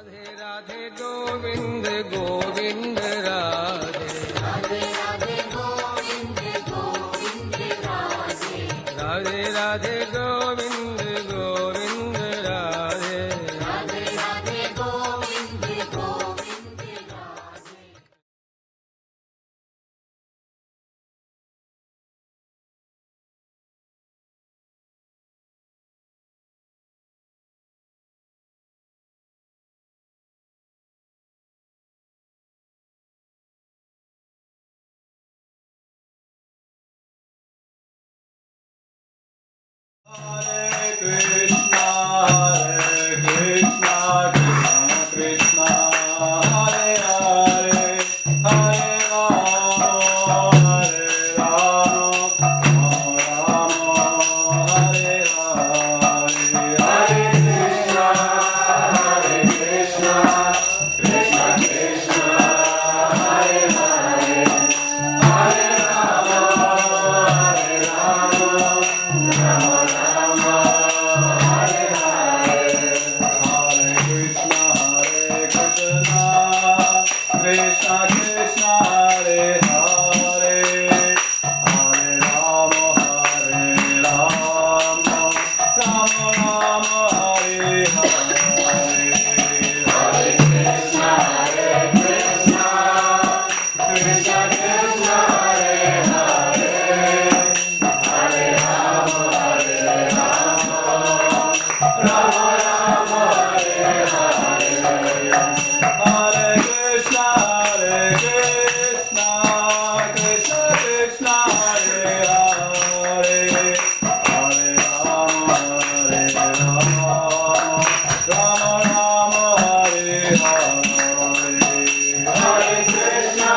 Radhe Radhe Govind Govind Radhe Radhe Radhe Govind Govind Radhe Radhe Radhe Govind Govind Radhe Radhe Radhe Govind Govind Radhe. Hare Krishna, Krishna Krishna, Hare Hare, Hare Rama, Rama Hare Hare, Hare Krishna, Krishna Krishna, Hare Hare, Hare Rama, Krishna Krishna Hare Hare, Hare Rama, Hare Rama, Rama Rama Hare Hare, Hare Krishna, Krishna Krishna, Hare Hare, Hare Rama, Hare Rama, Rama Rama Hare Hare, Hare Krishna, Krishna Krishna, Hare Hare, Hare Rama, Hare Rama, Rama Rama Hare Hare, Hare Krishna,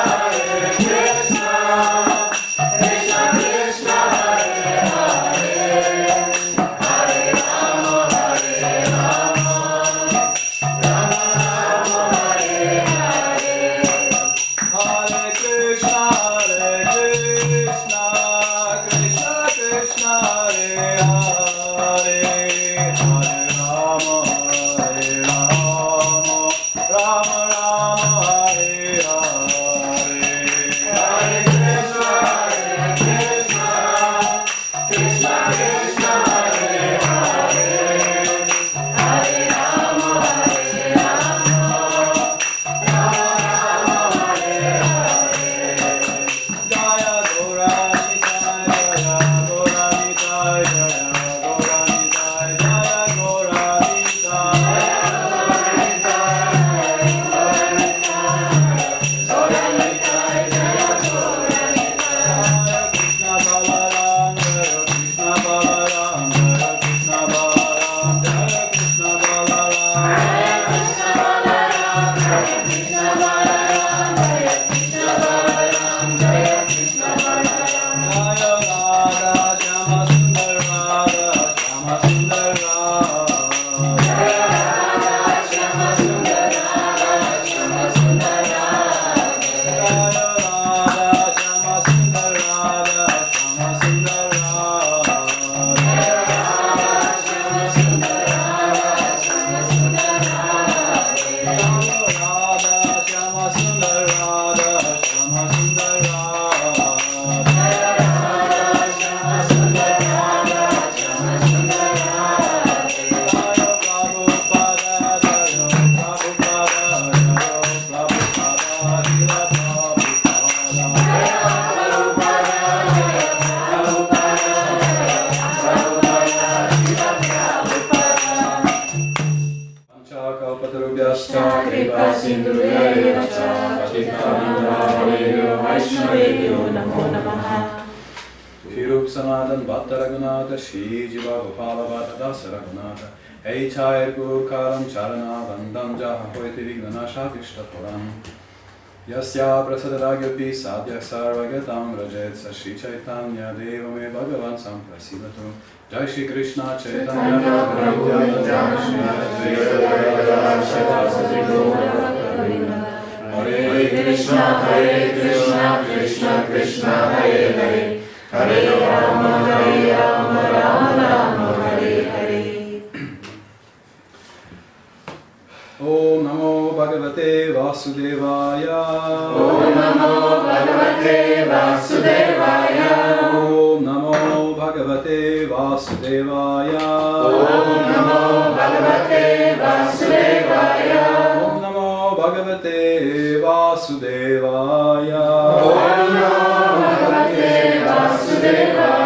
Krishna Krishna, Hare Hare, Hare Rama, Hare Rama, Rama Rama Hare Hare, Hare Krishna, Krishna Krishna, Hare Hare, Hare Rama, Hare Rama, Rama Rama Hare Hare, Hare Krishna, Krishna Krishna, Hare Hare, Hare Rama, Hare Rama, Rama Rama Hare Hare, Jaya Gaura Nitai, Jaya Gaura Nitai, Jaya Gaura Nitai, Jaya Gaura Nitai, Hare Krishna Balaram, Hare Krishna Balaram, Hare Krishna Balaram, Hare Krishna Balaram, Jaya Radha Shama Sundar Radha, Shama Sundar Radha, Jaya Radha Shama Sundar Radha, Shama Sundar Radha, Jaya Radha Shama Sundar Radha, Shama Sundar Radha, Jaya Radha Shama Sundar Radha, Shama Sundar Radha, Jaya Radha Shama Sundar Radha, Shama Sundar Radha, Jaya Radha Shama Sundar Radha, Shama Sundar Radha, Jaya Prabhupada, Jaya Prabhupada, Jaya Prabhupada, Jaya Panchakalpatarubhyascha kripa sindhubhya cha patitanam Vaishnavebhyo namo namaha. Firup Sanatan Bhatta Raghunatha Shri Jiva Gopala Bhatta Dasa Raghunatha Eichayar Guru Karam Charana Vandam Jaha Hoiti Vignanasha Vishtapuram Yasya Prasadadagyapi Sadhya Sarvagatam Rajet Sa Shri Chaitanya Deva Me Bhagavan Samprasidatu Jai Shri Krishna Chaitanya Prabhu Nityananda Shri Advaita Shivasati Gaura Hare Krishna, Krishna Krishna, Hare Hare, Hare Rama, Rama Rama, Hare Hare. Om Namo Bhagavate Vasudevaya. Om Namo Bhagavate Vasudevaya. Om Namo Bhagavate Vasudevaya. Om Namo Bhagavate Vasudevaya. Om Namo Bhagavate Vasudevaya. Om Namo Bhagavate Vasudevaya.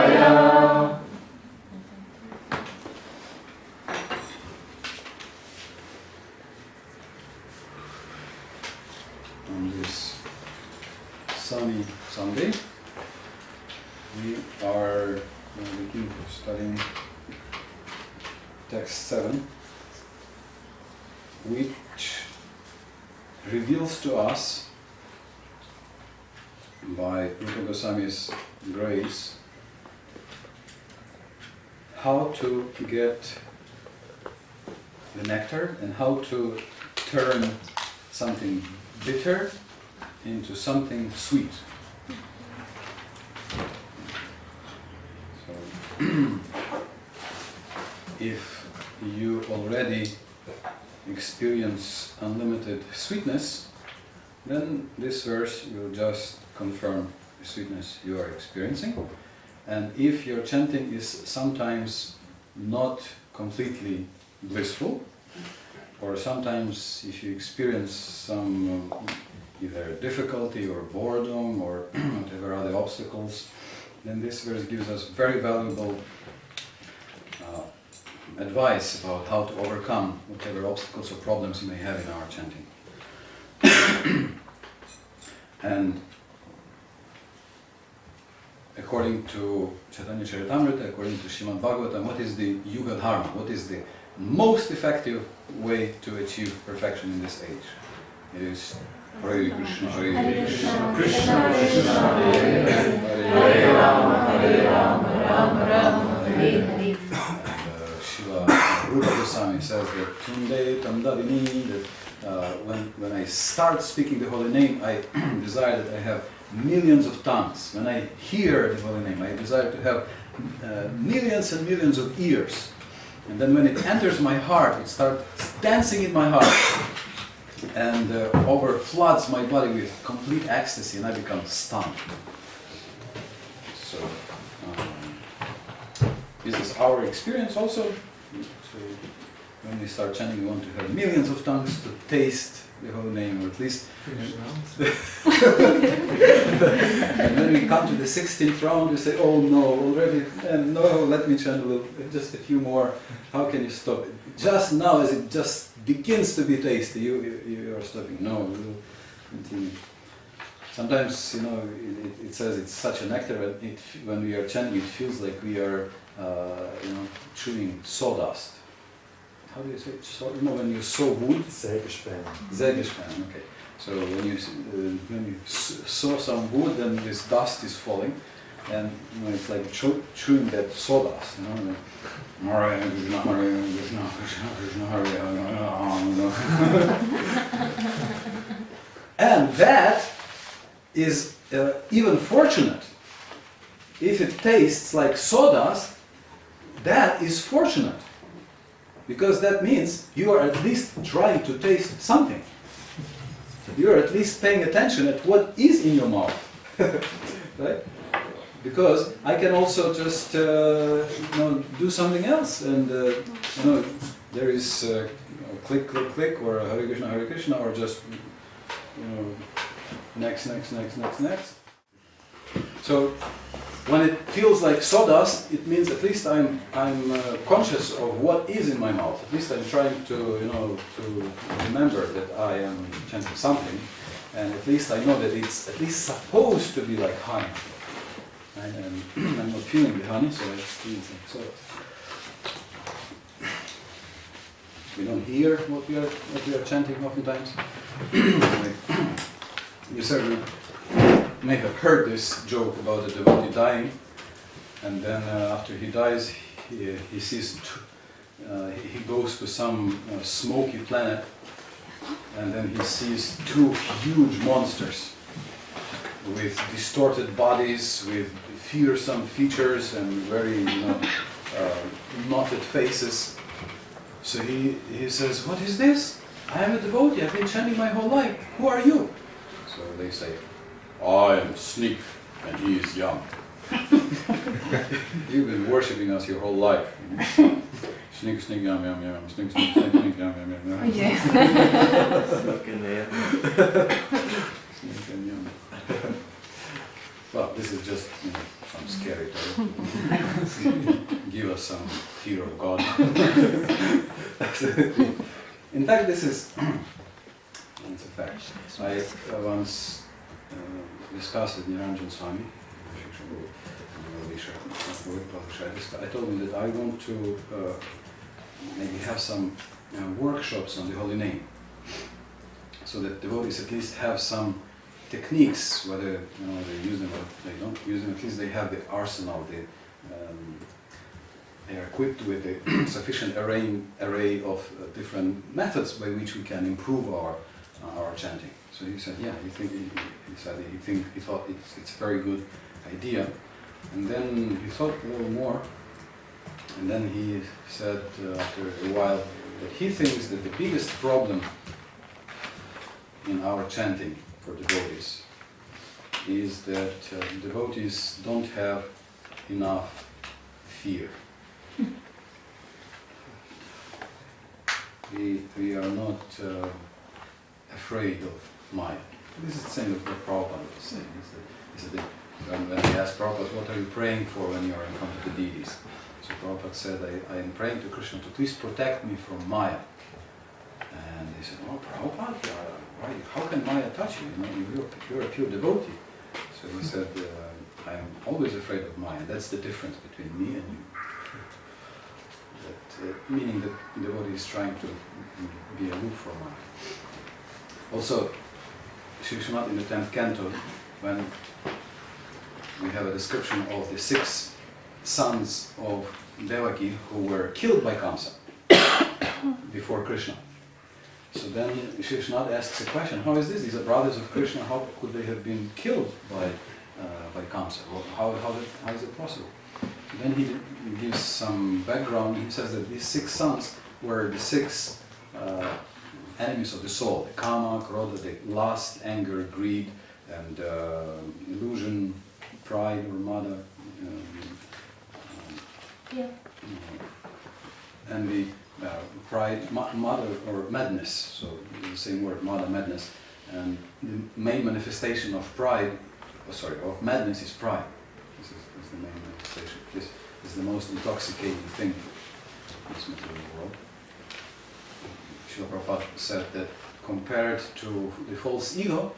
On this sunny Sunday, we are looking for studying text 7, which reveals to us, by Rupa Goswami's grace, how to get the nectar and how to turn something bitter into something sweet. So, if you already experience unlimited sweetness, then this verse will just confirm the sweetness you are experiencing. And if your chanting is sometimes not completely blissful, or sometimes if you experience some either difficulty or boredom or whatever other obstacles, then this verse gives us very valuable advice about how to overcome whatever obstacles or problems you may have in our chanting. And according to Chaitanya Charitamrita, according to Srimad Bhagavatam, what is the Yuga Dharma? What is the most effective way to achieve perfection in this age? It is Hare Krishna, Hare Krishna, Krishna Krishna, Hare Hare, Hare Rama, Rama Rama, Hare Hare. Srila Rupa Goswami says that Tunde Tamdavini, that when I start speaking the holy name, I desire that I have millions of tongues. When I hear the holy name, I desire to have millions and millions of ears. And then when it enters my heart, it starts dancing in my heart and overfloods my body with complete ecstasy, and I become stunned. So, this is our experience also. So, when we start chanting, we want to have millions of tongues to taste the holy name, or at least. And when we come to the 16th round, we say, "Oh no, already, and no, let me chant a little, just a few more. How can you stop it? Just now, as it just begins to be tasty, you are stopping. No, we will continue." Sometimes, it says it's such a nectar, and when we are chanting, it feels like we are, chewing sawdust. How do you say it? When you saw wood? Sägespäne. Sägespäne, okay. So when you saw some wood, then this dust is falling, and it's like chewing that sawdust, And that is even fortunate. If it tastes like sawdust, that is fortunate. Because that means you are at least trying to taste something. You are at least paying attention at what is in your mouth. Right? Because I can also just do something else, and there is click, click, click, or Hare Krishna, or just next. So when it feels like sawdust, it means at least I'm conscious of what is in my mouth. At least I'm trying to remember that I am chanting something, and at least I know that it's at least supposed to be like honey. And I'm not feeling the honey, so I feel like sawdust. We don't hear what we are chanting oftentimes. You certainly may have heard this joke about a devotee dying, and then after he dies, he sees he goes to some smoky planet, and then he sees two huge monsters with distorted bodies, with fearsome features and very knotted faces. So he says, "What is this?" I am a devotee, I've been chanting my whole life. Who are you? So they say, I am Sneak and he is young. You've been worshipping us your whole life. Sneak, sneak, yum, yum, yum. Sneak, sneak, sneak, sneak, yum, yum, yum, yum. Yes. Sneak and yum. Well, this is just some scary tale. Give us some fear of God. In fact, this is it's a fact. I once discussed with Niranjan Swami. I told him that I want to maybe have some workshops on the Holy Name, so that devotees at least have some techniques, whether they use them or they don't use them. At least they have the arsenal. They are equipped with a sufficient array of different methods by which we can improve our chanting. So he said, yeah, he thought it's a very good idea. And then he thought a little more, and then he said after a while that he thinks that the biggest problem in our chanting for devotees is that devotees don't have enough fear. We are not afraid of Maya. This is the same as what Prabhupada was saying. When they asked Prabhupada, what are you praying for when you are in front of the deities? So Prabhupada said, I am praying to Krishna to please protect me from Maya. And they said, oh Prabhupada, how can Maya touch you? You're a pure devotee. So he said, I am always afraid of Maya. That's the difference between me and you. That, meaning that the devotee is trying to be aloof from Maya. Also, Sri Srimad in the 10th canto, when we have a description of the 6 sons of Devaki who were killed by Kamsa before Krishna. So then Sri Srimad asks a question, how is this? These are brothers of Krishna, how could they have been killed by Kamsa? Well, how is it possible? So then he gives some background. He says that these 6 sons were the 6 enemies of the soul: the Kama, Krodha, the lust, anger, greed, and illusion, pride or mada, and the pride, mada or madness. So the same word, mada, madness. And the main manifestation of of madness is pride. This is the main manifestation. This is the most intoxicating thing in this material world. Srila Prabhupada said that compared to the false ego,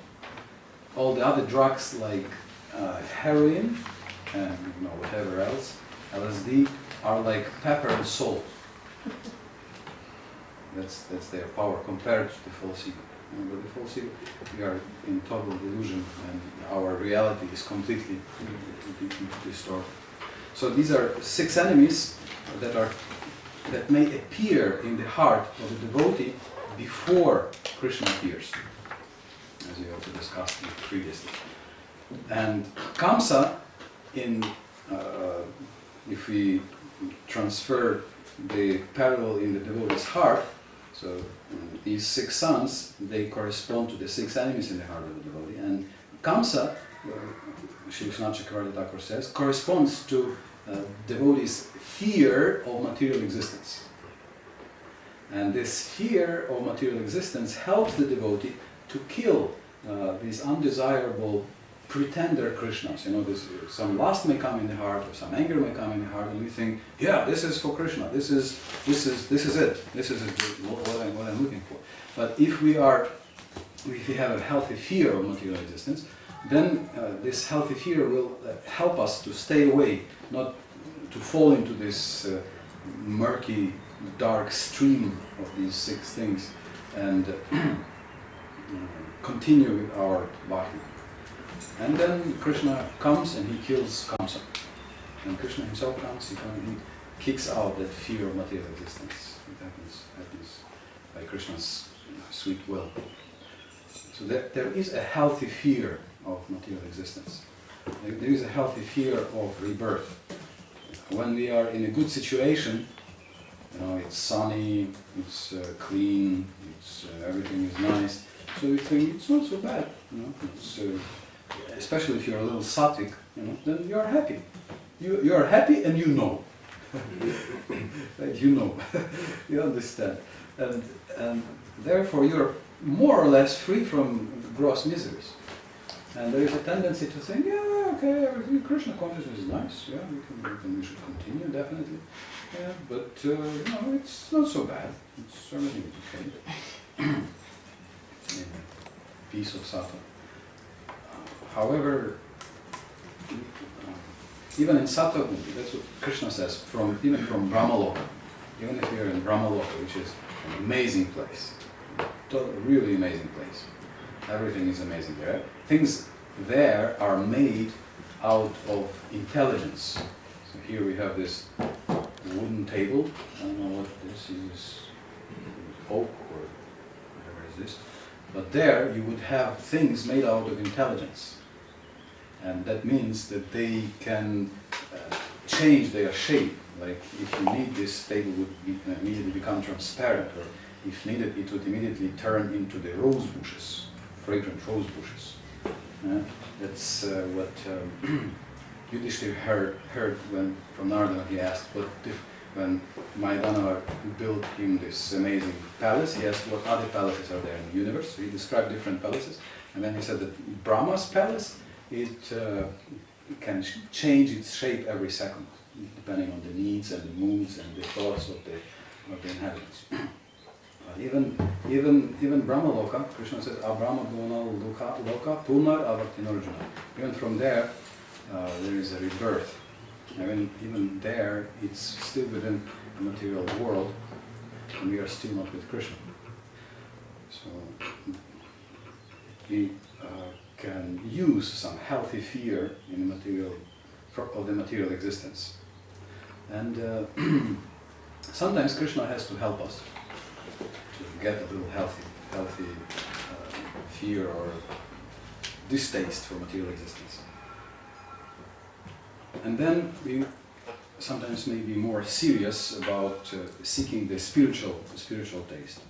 all the other drugs like heroin and whatever else, LSD, are like pepper and salt. That's their power compared to the false ego. With the false ego, we are in total delusion and our reality is completely distorted. So these are 6 enemies that may appear in the heart of the devotee before Krishna appears, as we also discussed previously. And Kamsa, if we transfer the parallel in the devotee's heart, so these 6 sons, they correspond to the 6 enemies in the heart of the devotee. And Kamsa, Sri Vishwanath Chakravarti Thakur says, corresponds to devotee's fear of material existence. And this fear of material existence helps the devotee to kill these undesirable pretender Krishnas. Some lust may come in the heart, or some anger may come in the heart, and we think, yeah, this is for Krishna. This is it. This is what I'm looking for. But if we have a healthy fear of material existence, then this healthy fear will help us to stay away, not to fall into this murky, dark stream of these 6 things, and continue with our bhakti. And then Krishna comes and he kills Kamsa. And Krishna himself comes, he kicks out that fear of material existence. It happens by Krishna's sweet will. So there is a healthy fear of material existence. There is a healthy fear of rebirth. When we are in a good situation, You know, it's sunny, it's clean, it's everything is nice. So you think it's not so bad. You know, it's especially if you're a little sattvic, you know, then you are happy. You are happy and you know. Right? You know, you understand, and therefore you're more or less free from gross miseries. And there is a tendency to think, yeah, okay, everything, Krishna consciousness is nice, yeah, we should continue, definitely. Yeah, but you know, it's not so bad. It's everything is okay. Yeah. Peace of sattva. However, even in sattva, that's what Krishna says, even from Brahmaloka, even if you're in Brahmaloka, which is an amazing place, really amazing place. Everything is amazing there. Things there are made out of intelligence. So here we have this wooden table. I don't know what this is, oak or whatever is this. But there you would have things made out of intelligence. And that means that they can change their shape. Like if you need, this table would immediately become transparent, or if needed, it would immediately turn into the rose bushes, fragrant rose bushes. That's what Yudhishthira heard when from Narada. He asked when Mayadana built him this amazing palace. He asked what other palaces are there in the universe. So he described different palaces, and then he said that Brahma's palace, it can change its shape every second, depending on the needs and the moods and the thoughts of the inhabitants. But even Brahmaloka, Krishna says, Abrahma Bhuvana Loka Punar Avartinorjuna. Even from there, there is a rebirth. Even there, it's still within the material world, and we are still not with Krishna. So we can use some healthy fear in the material existence. And sometimes Krishna has to help us to get a little healthy fear or distaste for material existence. And then we sometimes may be more serious about seeking the spiritual taste.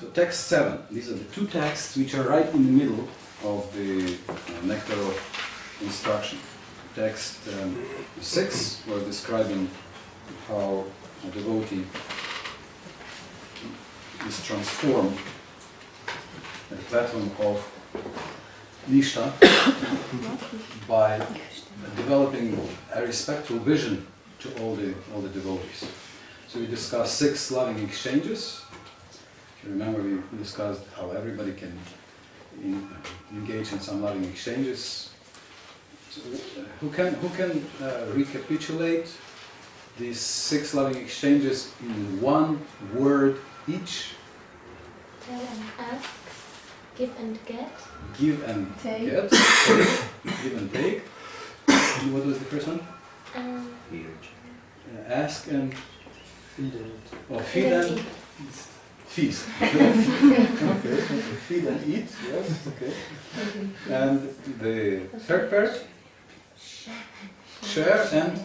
So text 7, these are the two texts which are right in the middle of the nectar of instruction. Text 6, we're describing how a devotee is transformed at the platform of Nishtha by developing a respectful vision to all the devotees. So we discussed 6 loving exchanges. If you remember, we discussed how everybody can engage in some loving exchanges. So, who can recapitulate these 6 loving exchanges in one word each? Tell and ask, give and get. Give and Take. Get. Give and take. And what was the first one? Ask and Feed and feed and feast. Okay, feed and eat. Yes. Okay. And the third part? Share and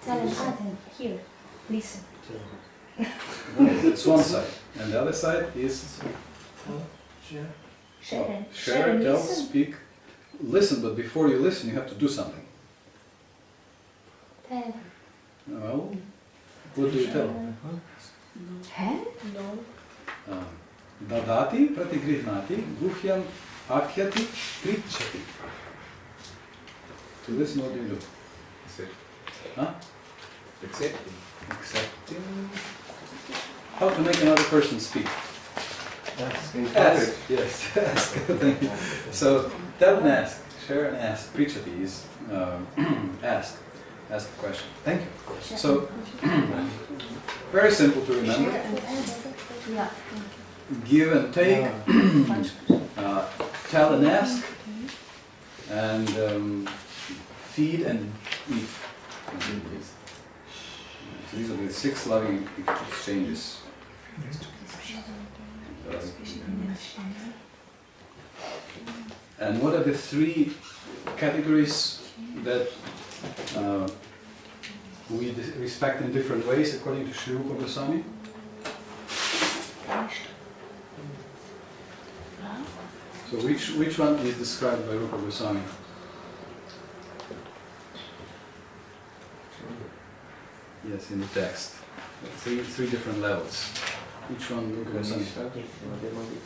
Tell and ask. Here, listen. that's one side. And the other side is Share and tell, listen. speak, listen. But before you listen, you have to do something. Tell. Well, what do you tell? No. Dadati pratigrihnati guhyam akhyati prichati. To listen, what do you do? Huh? accepting. Accepting. How to make another person speak? Ask. Yes. Ask. Thank you. So tell and ask, share and ask. Prichati is ask. Ask the question. Thank you. So very simple to remember. Give and take. Tell and ask. And feed and eat. So these are the 6 loving exchanges. And what are the 3 categories that we respect in different ways according to Sri Rupa Goswami. So which one is described by Rupa Goswami? Yes, in the text. Three different levels. Which one Rupa Goswami?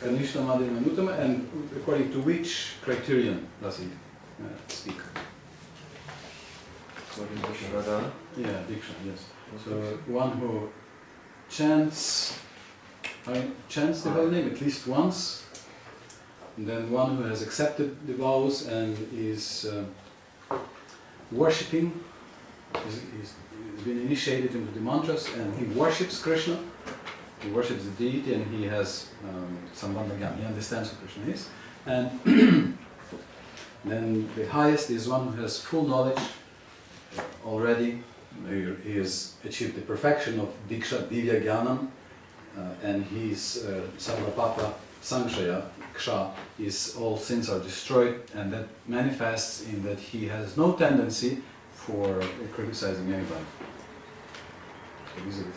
Kanishta, Madhyama, and Uttama, and according to which criterion does he speak? Yeah, Diksha, yes. So one who chants the holy name at least once, and then one who has accepted the vows and is worshipping, is been initiated into the mantras, and he worships Krishna, he worships the deity, and he has Sambandha Gyan, he understands who Krishna is. And then the highest is one who has full knowledge already, he has achieved the perfection of Diksha, Divya Gyanam, and his Sarvapapa Sanshaya, Ksha, is all sins are destroyed, and that manifests in that he has no tendency for criticizing anybody. So these are the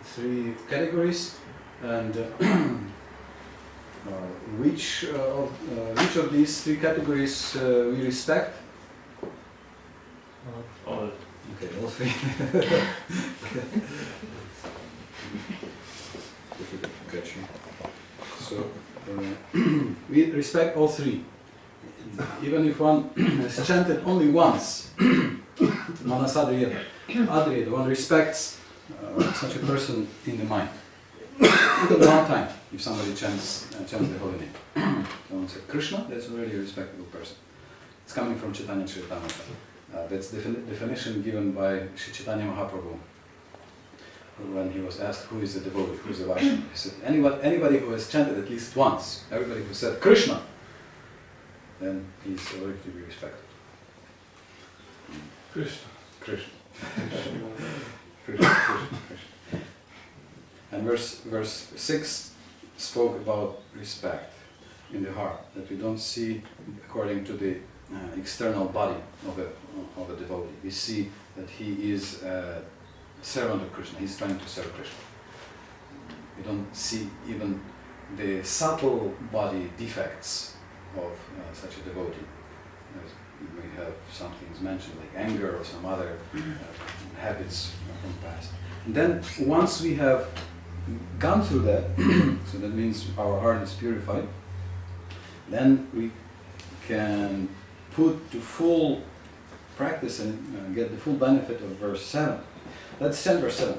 three categories, and which of these three categories we respect? All. Okay, all three. Difficult to catch you. So we respect all three. Even if one has chanted only once, Manasadriyata, Adriyata, one respects such a person in the mind. Even one time, if somebody chants the holy name. Someone says Krishna, that's already a respectable person. It's coming from Chaitanya Charitamrita. That's the definition given by Sri Chaitanya Mahaprabhu when he was asked who is a devotee, who is a Vaishnava. He said, anybody who has chanted at least once, everybody who said Krishna, then he's already to be respected. Krishna. Krishna. Krishna. And verse 6 spoke about respect in the heart, that we don't see according to the external body of a devotee. We see that he is a servant of Krishna, he's trying to serve Krishna. We don't see even the subtle body defects of such a devotee. We have some things mentioned like anger or some other habits from the past. And then once we have gone through that, so that means our heart is purified, then we can put to full practice and get the full benefit of verse 7. Let's chant verse 7.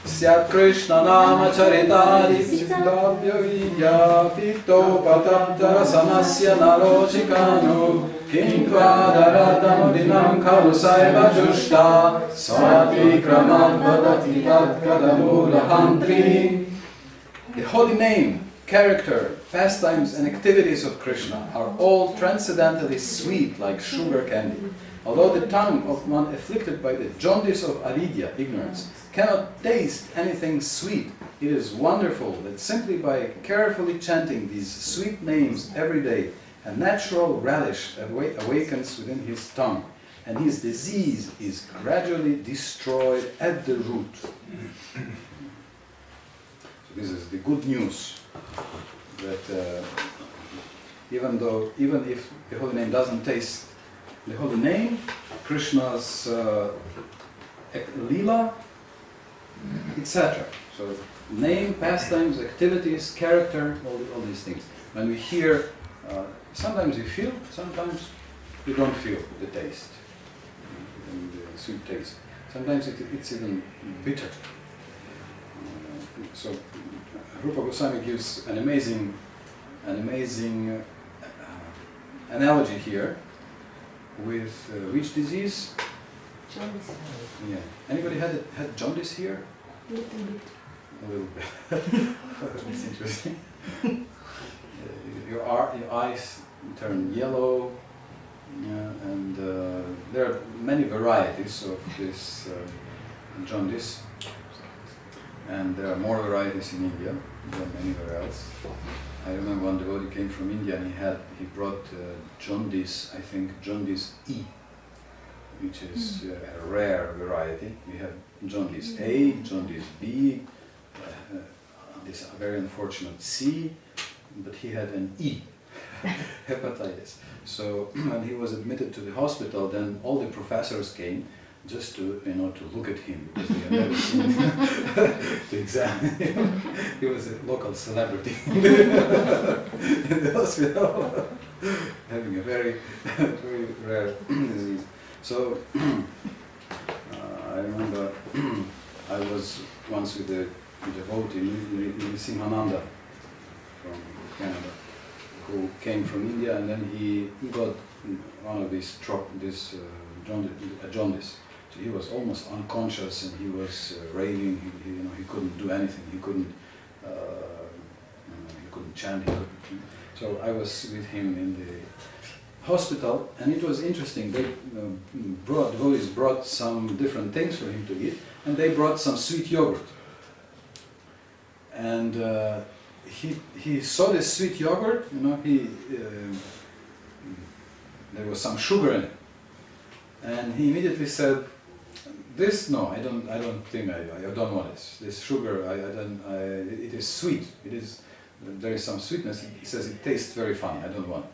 Syat Krishna Nama Charitari Siddhavya Vidya Pito Patapta Samasya Nalochikanu Kinkvadaradamudinam Kalu Saiva Jushta Swati Kramat Vadati Tat Kadamula Hantri. The holy name, character, pastimes and activities of Krishna are all transcendently sweet like sugar candy. Although the tongue of one afflicted by the jaundice of avidya, ignorance, cannot taste anything sweet, it is wonderful that simply by carefully chanting these sweet names every day, a natural relish awakens within his tongue, and his disease is gradually destroyed at the root. So this is the good news, that even if the holy name doesn't taste the holy name, Krishna's lila, etc. So name, pastimes, activities, character, all these things. When we hear, sometimes we feel, sometimes we don't feel the taste, the sweet taste. Sometimes it's even bitter. So Rupa Goswami gives an amazing analogy here with which disease? Jaundice. Yeah. Anybody had jaundice here? Little bit. A little bit. That's interesting. Your eyes turn yellow, and there are many varieties of this jaundice, and there are more varieties in India than anywhere else. I remember one devotee came from India and he brought jaundice, I think jaundice E. which is a rare variety. We have jaundice A, jaundice B, this very unfortunate C, but he had an E, hepatitis. So when he was admitted to the hospital, then all the professors came just to to look at him, because they had never seen him, to examine him. He was a local celebrity in the hospital, having a very, very rare disease. So I remember I was once with a devotee, Simhananda from Canada, who came from India, and then he got one of these jaundice. So he was almost unconscious, and he was raving. He couldn't do anything. He couldn't chant. So I was with him in the hospital, and it was interesting. They devotees brought some different things for him to eat, and they brought some sweet yogurt. And he saw this sweet yogurt. There was some sugar in it, and he immediately said, "This, no, I don't think I don't want this. This sugar, it is sweet. There is some sweetness." He says it tastes very funny. I don't want it.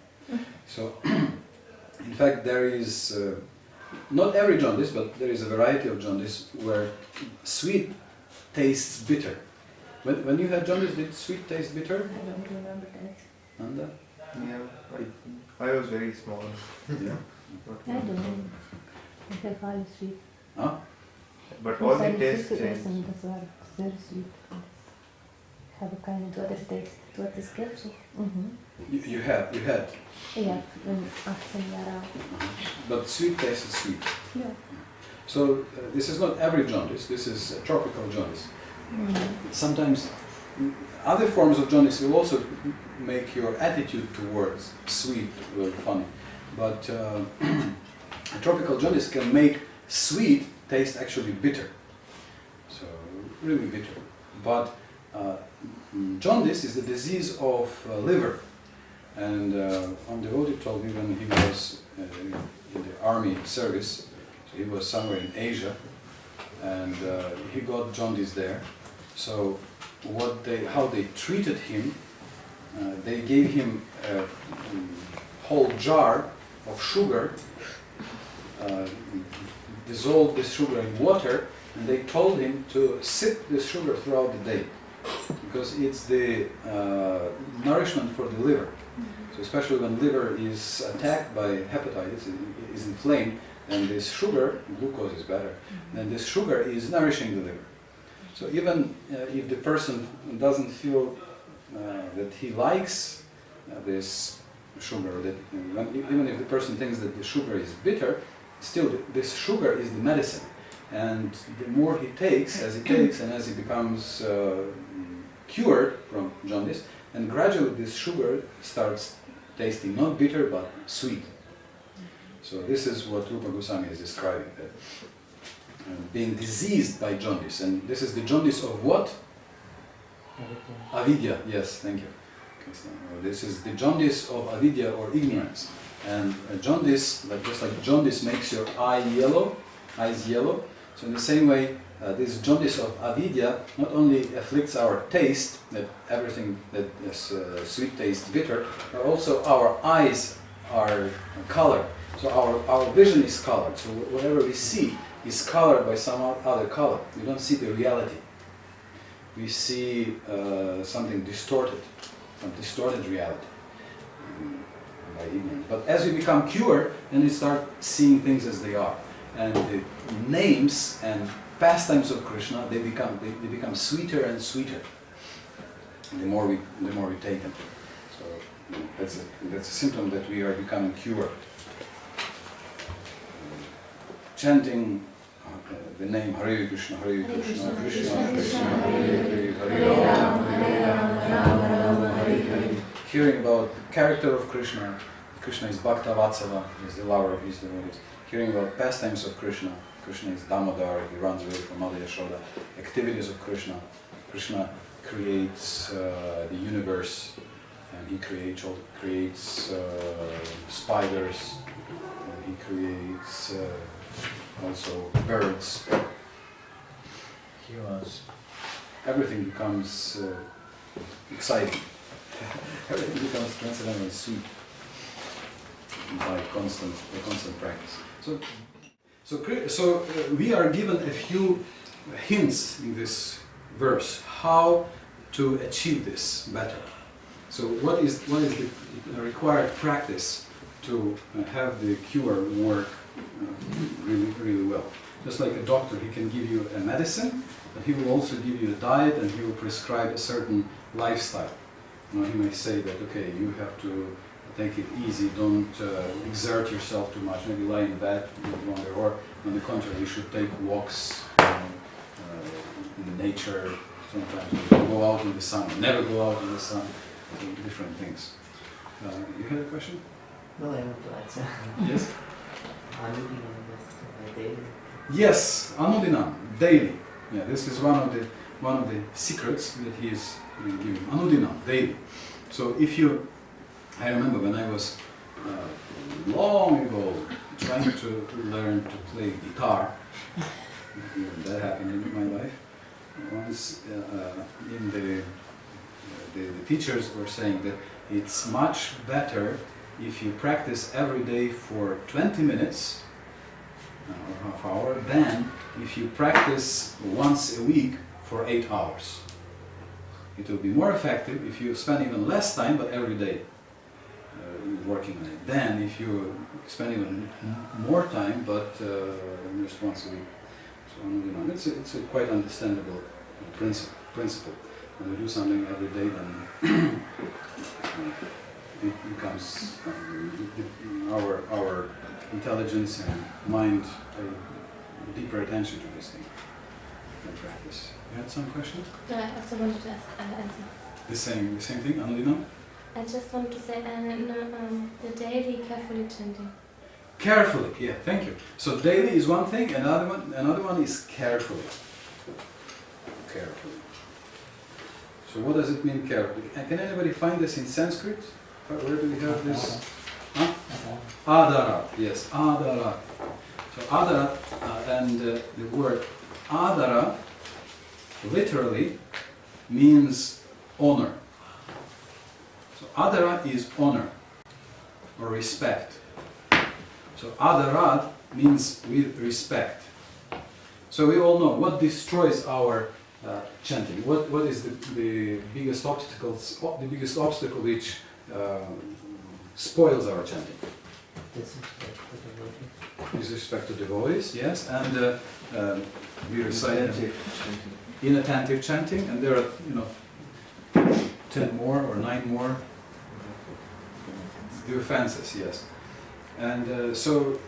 So, in fact, there is not every jaundice, but there is a variety of jaundice where sweet tastes bitter. When you had jaundice, did sweet taste bitter? I don't remember that. Nanda? Yeah, I was very small. Yeah. I don't know. I have all sweet. Huh? But all the tastes changed. changed. Das war sehr sweet. Ich habe keine gute Taste. Du hattest Gelbsucht. You had. Ja, in 18 Jahre alt. But sweet taste is sweet. Ja. So this is not every jaundice. This is a tropical jaundice. Sometimes other forms of jaundice will also make your attitude towards sweet funny, but a tropical jaundice can make sweet taste actually bitter, so really bitter. But jaundice is the disease of liver, and one devotee told me when he was in the army service, so he was somewhere in Asia, and he got jaundice there. So how they treated him, they gave him a whole jar of sugar, dissolved this sugar in water, and they told him to sip this sugar throughout the day, because it's the nourishment for the liver. So especially when liver is attacked by hepatitis, it is inflamed, and this sugar, glucose is better, and this sugar is nourishing the liver. So even if the person doesn't feel that he likes this sugar, even if the person thinks that the sugar is bitter, still this sugar is the medicine. And the more he takes, as he becomes cured from jaundice, and gradually this sugar starts tasting not bitter but sweet. So this is what Rupa Goswami is describing, that being diseased by jaundice. And this is the jaundice of what? Avidya, yes, thank you. This is the jaundice of avidya, or ignorance. And jaundice, just like jaundice makes your eyes yellow, so in the same way, this jaundice of avidya not only afflicts our taste, that everything that is sweet tastes bitter, but also our eyes are colored. So our vision is colored. So whatever we see is colored by some other color. We don't see the reality. We see something distorted, some distorted reality by ignorance. But as we become cured, then we start seeing things as they are. And the names and pastimes of Krishna, they become sweeter and sweeter the more we take them. So that's a symptom that we are becoming cured. Chanting the name Hare Krishna, Hare Krishna, Krishna Krishna, Hare Hare, Hare Rama, Rama Hare Hare. Hearing about the character of Krishna. Krishna is Bhakta Vatsala, he is the lover of his devotees. Hearing about pastimes of Krishna. Krishna is Damodar, he runs away from Mother Yashoda. Activities of Krishna. Krishna creates the universe, and he creates spiders, and he creates also birds. Humans. Everything becomes exciting. Everything becomes transcendently sweet by constant practice. So we are given a few hints in this verse how to achieve this better. So what is the required practice to have the cure work really well? Just like a doctor, he can give you a medicine, but he will also give you a diet and he will prescribe a certain lifestyle. You know, he may say that, okay, you have to take it easy, don't exert yourself too much, maybe lie in bed longer, or on the contrary, you should take walks in the nature, sometimes go out in the sun, never go out in the sun, different things. You had a question? No, I want to answer. Yes? Daily. Yes, Anudinam, daily. Yeah, this is one of the secrets that he is giving. Anudinam, daily. So if you, I remember when I was long ago trying to learn to play guitar. That happened in my life. Once the teachers were saying that it's much better if you practice every day for 20 minutes or half hour than if you practice once a week for 8 hours. It will be more effective if you spend even less time but every day working on it than if you spend even more time but just once a week. So it's a quite understandable principle. When we do something every day, then it becomes our intelligence and mind pay deeper attention to this thing and practice. You had some questions? No, I also wanted to answer. The same thing, Anudina? I just wanted to say, the daily carefully chanting. Carefully, yeah, thank you. So daily is one thing, another one is carefully. Carefully. So what does it mean carefully? Can anybody find this in Sanskrit? Where do we have this? Huh? Adarat, yes, adarat. So adarat, and the word adara literally means honor. So adara is honor or respect. So adarat means with respect. So we all know what destroys our chanting. What is the biggest obstacle? The biggest obstacle which spoils our chanting. Disrespect to devotees, yes, and we recite inattentive chanting, and there are 10 more or 9 more. The offenses, yes. And so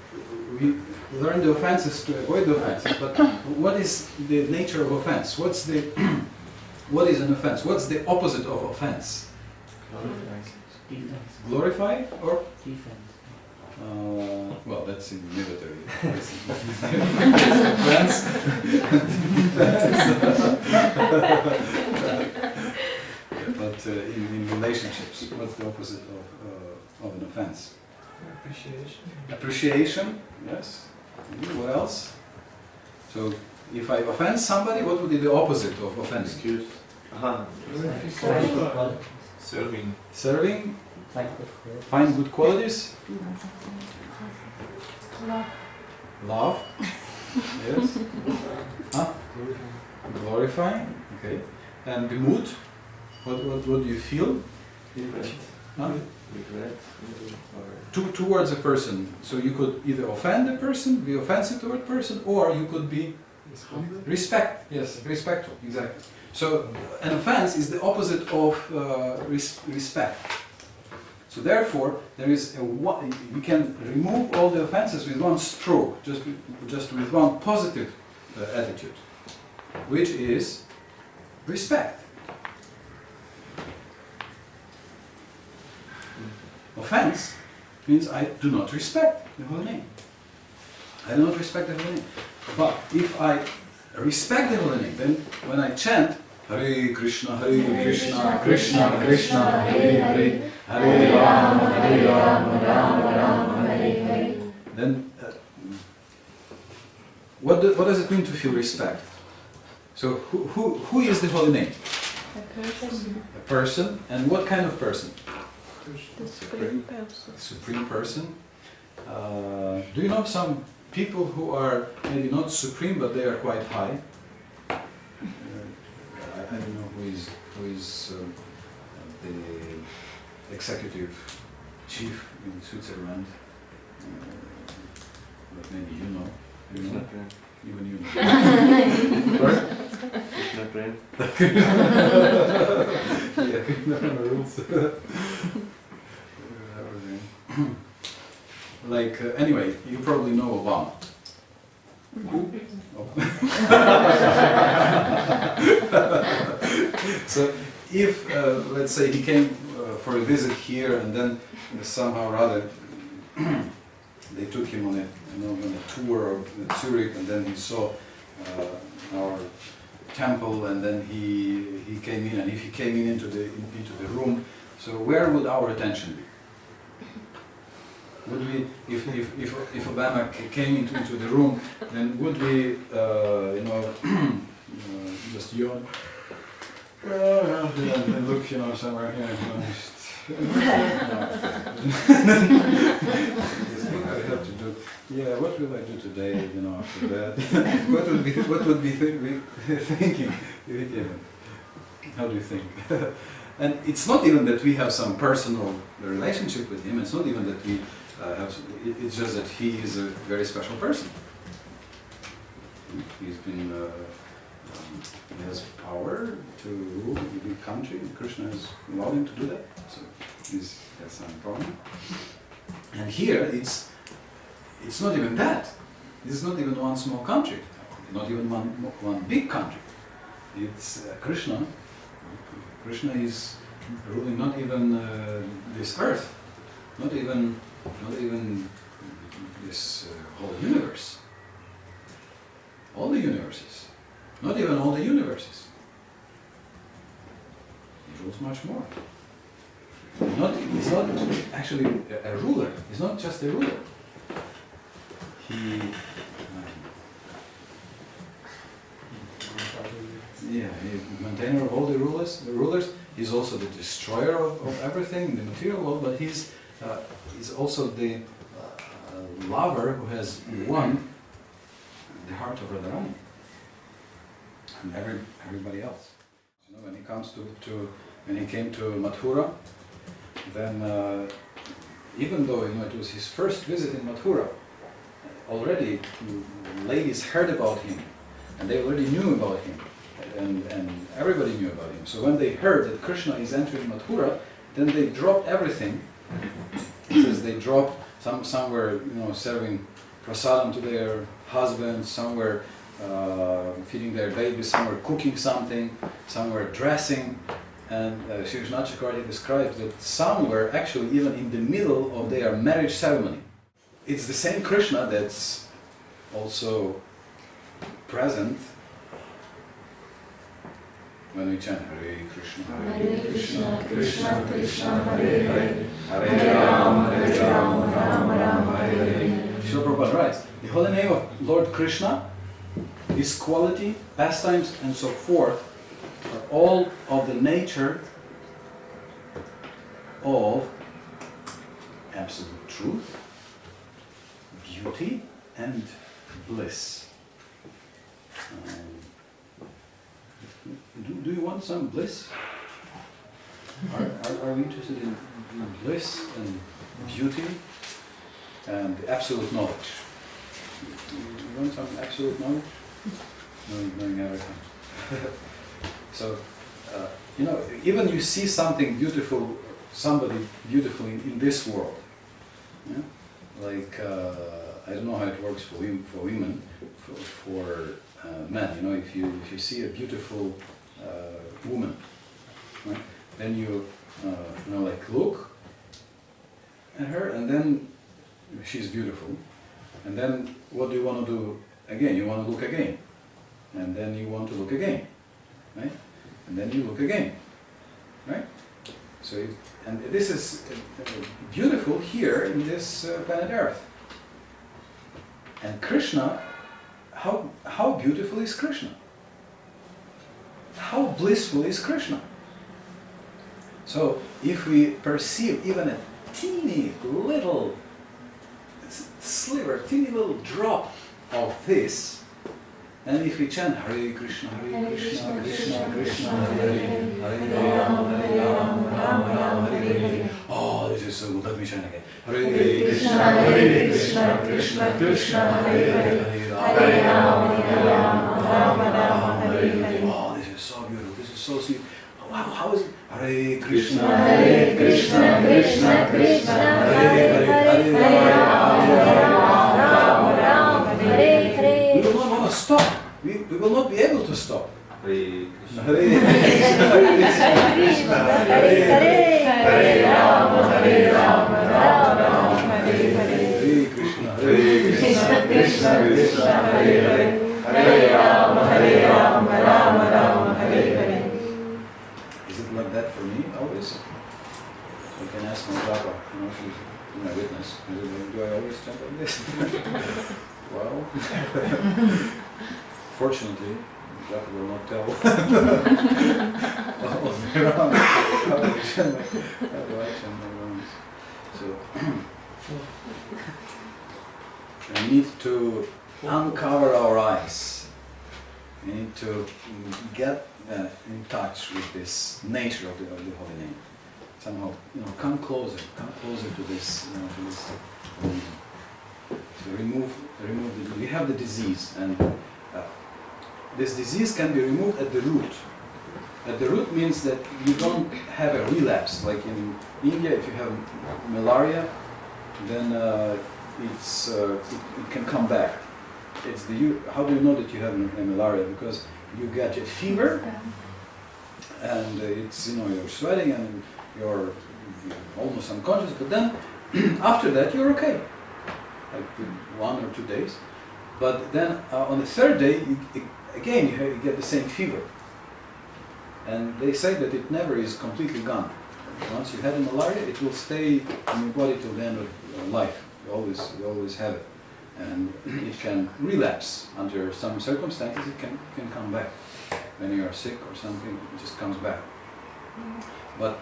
we learn the offenses to avoid the offenses, but what is the nature of offense? What is an offense? What's the opposite of offense? Glorify or? Defense. Well, that's in military. Offense. But in relationships, what's the opposite of an offense? Appreciation. Appreciation, yes. What else? So, if I offend somebody, what would be the opposite of offense? Excuse. Serving. Serving. Find good qualities. Love. Love. Yes. Huh? Glorify. Okay. And the mood. What do you feel? Huh? Regret. Towards a person. So you could either offend a person, be offensive toward a person, or you could be respect. Yes, respectful. Exactly. So an offense is the opposite of respect. So therefore, there is we can remove all the offenses with one stroke, just with one positive attitude, which is respect. Offense means I do not respect the holy name. I do not respect the holy name. But if I respect the holy name, then when I chant Hare Krishna, Krishna Krishna, Hare Hare, Hare Rama, Rama Rama, Hare Hare, then what does it mean to feel respect? So who is the holy name? A person. A person, and what kind of person? The supreme person. Supreme person. Do you know some people who are maybe not supreme, but they are quite high? I don't know who is the executive chief in Switzerland, but maybe you know. You It's know? not rain. Even you know. It's not rain. Yeah, rules. Like, anyway, you probably know Obama. So, if, let's say, he came for a visit here and then somehow or other they took him on a tour of Zürich, and then he saw our temple, and then he came in, and if he came in into the room, so where would our attention be? Would we, if Obama came into the room, then would we, just yawn? And look, somewhere here. I have to do. Yeah, what will I do today? After that, what would be thinking? Yeah. How do you think? And it's not even that we have some personal relationship with him. It's not even that we have. It's just that he is a very special person. He's been. He has power to rule a big country. Krishna has allowed him to do that. So he's has some problem. And here it's not even that. This is not even one small country. Not even one big country. It's Krishna. Krishna is ruling not even this earth, not even this whole universe. All the universes, not even all the universes. He rules much more. He's not actually a ruler. He's not just a ruler. He's maintainer of all the rulers. He's also the destroyer of everything in the material world, but he's also the lover who has won the heart of Radharani and everybody else. When he comes when he came to Mathura, then even though it was his first visit in Mathura, already ladies heard about him, and they already knew about him, and everybody knew about him. So when they heard that Krishna is entering Mathura, then they dropped everything. It says they dropped somewhere, serving prasadam to their husbands, somewhere feeding their babies, somewhere cooking something, somewhere dressing. And Sri Krishna Chakravarti describes that somewhere, actually even in the middle of their marriage ceremony. It's the same Krishna that's also present when we chant Hare Krishna, Hare Krishna, Krishna Krishna, Hare Hare Hare, Hare Ram, Hare Ram, Ram Ram Hare Hare. Srila Prabhupada writes, the holy name of Lord Krishna, his quality, pastimes, and so forth are all of the nature of absolute truth, beauty, and bliss. Do you want some bliss? Are we interested in bliss and beauty and absolute knowledge? You want some absolute knowledge? Knowing everything. So, even you see something beautiful, somebody beautiful in this world. Yeah? Like, I don't know how it works for women, for men. If you see a beautiful woman, right? Then you look at her, and then she's beautiful. And then what do you want to do again? You want to look again, and then you want to look again, right? And then you look again, right? So, and this is beautiful here in this planet Earth. And Krishna, how beautiful is Krishna? How blissful is Krishna? So if we perceive even a teeny little sliver, teeny little drop of this, and if we chant Hare Krishna, Hare Krishna, Krishna Krishna, Hare Hare, Hare Rama, Rama Rama, Hare Hare. Oh, this is so good. Let me chant again. Hare Krishna, Krishna Krishna, Hare Hare, Hare Rama, Rama Hare Hare. Oh, this is so beautiful. This is so sweet. How is it? Hare Krishna, Krishna Krishna, Hare Hare, Hare Rama, Rama Hare Hare. We will not want to stop. We will not be able to stop. Hare Krishna, Hare Krishna, Hare Hare, Hare Rama, Rama Hare Hare. Hare Krishna, Krishna Krishna, Hare Hare, Hare Rama, Rama Hare Hare. Is it like that for me always? So you can ask my Baba, she's my witness. Do I always chant like this? Well, fortunately, Japa will not tell. How do I chant my wrongs? So, we need to uncover our eyes. We need to get in touch with this nature of the holy name. Somehow, come closer to this, to this holy name. So remove we have the disease, and this disease can be removed at the root. At the root means that you don't have a relapse. Like in India, if you have malaria, then it can come back. How do you know that you have a malaria? Because you get a fever, and it's you're sweating and you're almost unconscious. But then after that you're okay, like 1 or 2 days. But then on the third day, you get the same fever. And they say that it never is completely gone. Once you had a malaria, it will stay in your body till the end of your life. You always have it. And it can relapse under some circumstances. It can come back. When you are sick or something, it just comes back. But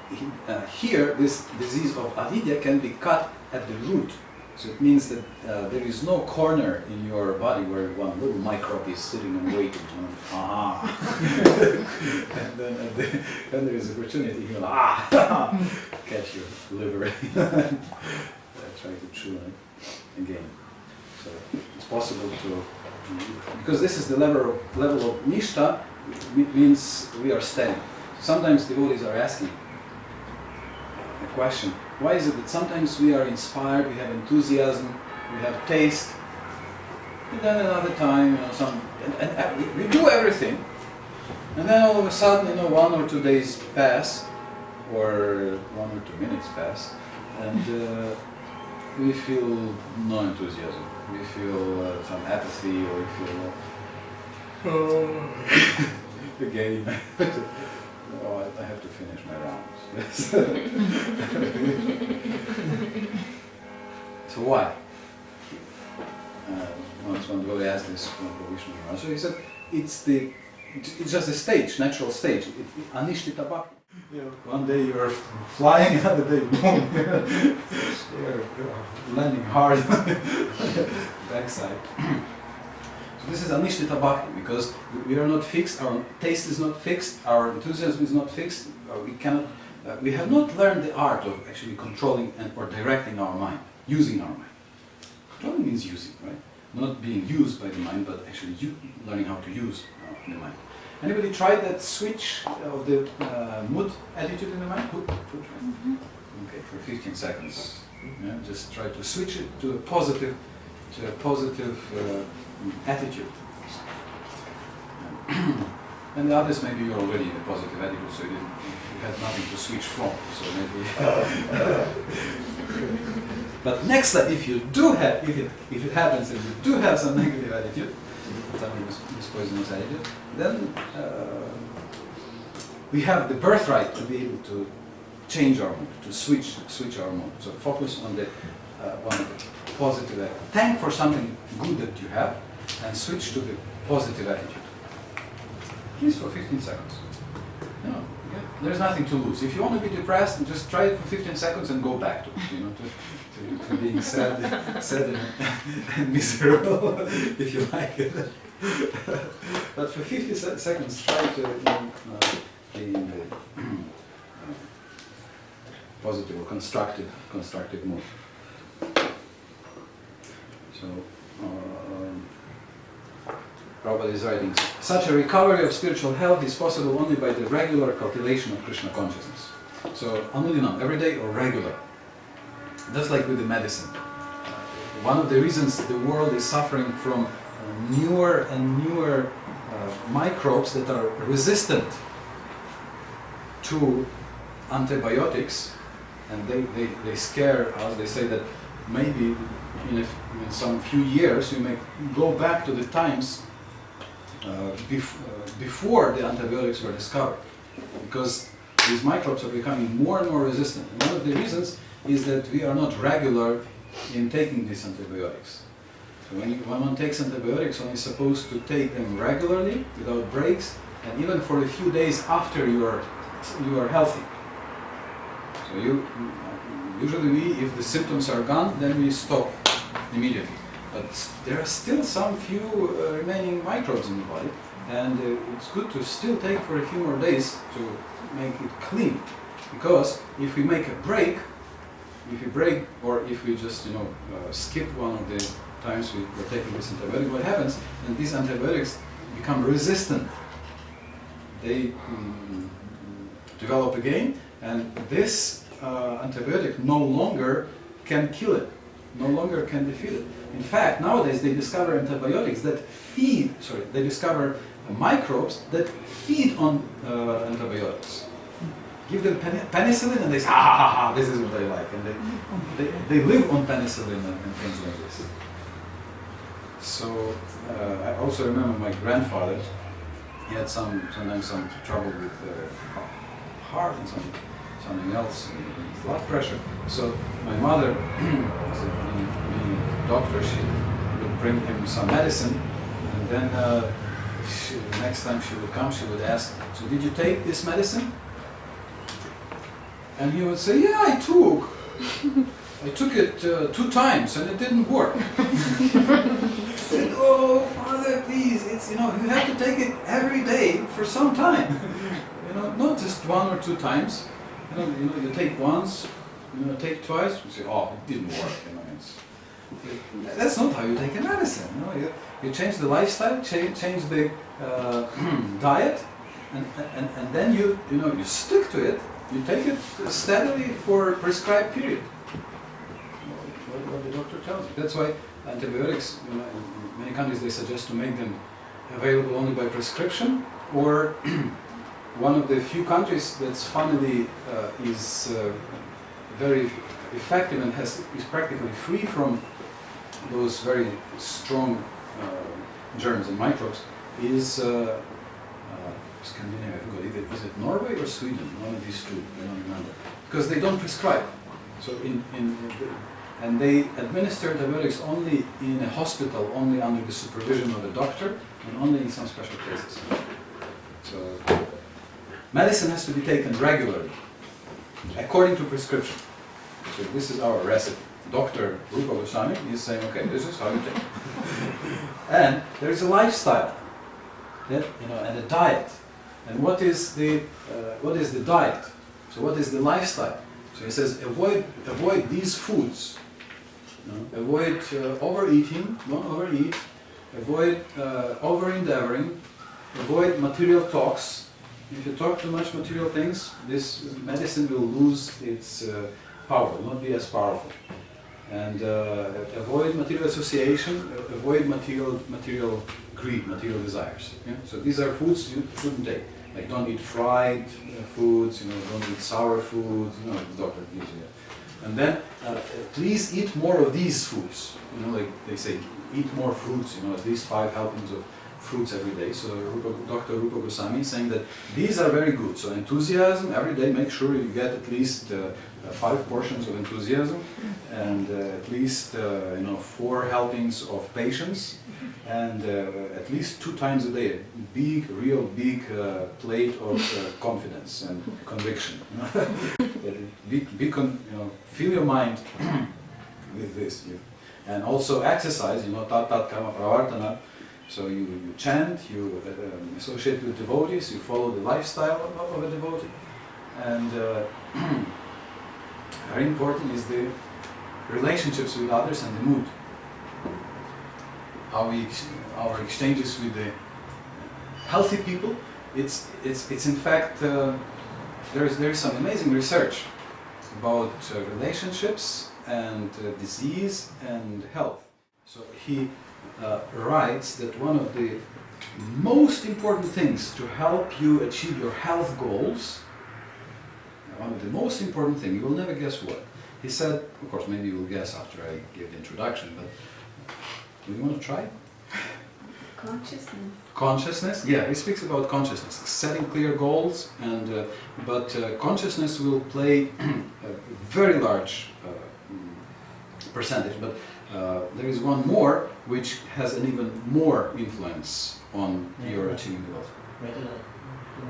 here, this disease of avidya can be cut at the root. So it means that there is no corner in your body where one little microbe is sitting and waiting. And then there is opportunity. You catch your liver. Try to chew it again. So it's possible to, because this is the level of nishta, means we are steady. Sometimes devotees are asking a question: why is it that sometimes we are inspired, we have enthusiasm, we have taste, and then another time, and we do everything, and then all of a sudden, 1 or 2 days pass, or 1 or 2 minutes pass, and we feel no enthusiasm. We feel some apathy, or we feel again. I have to finish my rounds. So why? Once one devotee asked this from Vishnu Maharaj, so he said it's just a stage, natural stage. Anishtita bhakti. One day you're flying, another day you're landing hard on the backside. So this is anishtita bhakti, because we are not fixed, our taste is not fixed, our enthusiasm is not fixed, we have not learned the art of actually controlling or directing our mind, using our mind. Controlling means using, right? Not being used by the mind, but actually learning how to use the mind. Anybody tried that switch of the mood attitude in the mind? Put, right? Mm-hmm. Okay, for 15 seconds. Yeah, just try to switch it to a positive attitude. And the others, maybe you're already in a positive attitude, so you had nothing to switch from. So maybe. But next time, if you do have, if it happens that you do have some negative attitude, some poisonous attitude, then we have the birthright to be able to change our mood, to switch our mood. So focus on the positive attitude. Thank for something good that you have, and switch to the positive attitude. At least for 15 seconds. You know, there's nothing to lose. If you want to be depressed, just try it for 15 seconds and go back to it, you know, to being sad and miserable, if you like it. But for 50 seconds, try to be in the positive or constructive mood. So, Prabhupada is writing, such a recovery of spiritual health is possible only by the regular cultivation of Krishna consciousness. So, anulinam, every day or regular. Just like with the medicine. One of the reasons the world is suffering from newer and newer microbes that are resistant to antibiotics, and they scare us. They say that maybe in some few years we may go back to the times before the antibiotics were discovered, because these microbes are becoming more and more resistant. And one of the reasons is that we are not regular in taking these antibiotics. So when one takes antibiotics, one is supposed to take them regularly, without breaks, and even for a few days after you are healthy. So usually if the symptoms are gone, then we stop immediately. But there are still some few remaining microbes in the body, and it's good to still take for a few more days to make it clean. Because if we make a break, or if we just skip one of the times we're taking this antibiotic, what happens? And these antibiotics become resistant. They develop again, and this antibiotic no longer can kill it, no longer can defeat it. In fact, nowadays they discover antibiotics that they discover microbes that feed on antibiotics. Give them penicillin and they say, ha, this is what I like. And they live on penicillin and things like this. So I also remember my grandfather, he had sometimes some trouble with heart and something else, blood pressure. So my mother, as a doctor, she would bring him some medicine, and then next time she would come, she would ask, so did you take this medicine? And he would say, yeah, I took it 2 times and it didn't work. I said, oh, Father, please, it's, you have to take it every day for some time. Not just 1 or 2 times. You take once, take twice, you say, oh, it didn't work. That's not how you take a medicine. You change the lifestyle, change the diet, and then you stick to it. You take it steadily for a prescribed period. What the doctor tells you. That's why antibiotics, in many countries, they suggest to make them available only by prescription, or one of the few countries that's funnily is very effective and is practically free from those very strong germs and microbes is Scandinavia. I forgot, is it Norway or Sweden? One of these 2, I don't remember. Because they don't prescribe. So and they administer antibiotics only in a hospital, only under the supervision of a doctor, and only in some special cases. So medicine has to be taken regularly, according to prescription. So this is our recipe. Dr. Rupa Goswami is saying, okay, this is how you take it. And there is a lifestyle, and a diet. And what is the diet? So what is the lifestyle? So he says, avoid these foods. Avoid overeating, don't overeat. Avoid over-endeavoring. Avoid material talks. If you talk too much material things, this medicine will lose its power, will not be as powerful. And avoid material association, avoid material greed, material desires. Yeah? So these are foods you shouldn't take. Like don't eat fried foods, don't eat sour foods, the doctor gives you that. And then please eat more of these foods. Like they say, eat more fruits, at least 5 helpings of fruits every day. So Dr. Rupa Goswami is saying that these are very good. So enthusiasm, every day make sure you get at least 5 portions of enthusiasm, and at least 4 helpings of patience, and at least 2 times a day, a big, real big plate of confidence and conviction. Fill your mind with this. And also exercise, tat kama pravartana. So you chant, you associate with devotees, you follow the lifestyle of a devotee. And very important is the relationships with others and the mood. Our exchanges with the healthy people. It's in fact there is some amazing research about relationships and disease and health. So he writes that one of the most important things to help you achieve your health goals, one of the most important things, you will never guess what. He said, of course maybe you will guess after I give the introduction, but do you want to try? Consciousness. Consciousness? Yeah, he speaks about consciousness, setting clear goals, and but consciousness will play a very large percentage, but there is one more which has an even more influence on your achieving goals.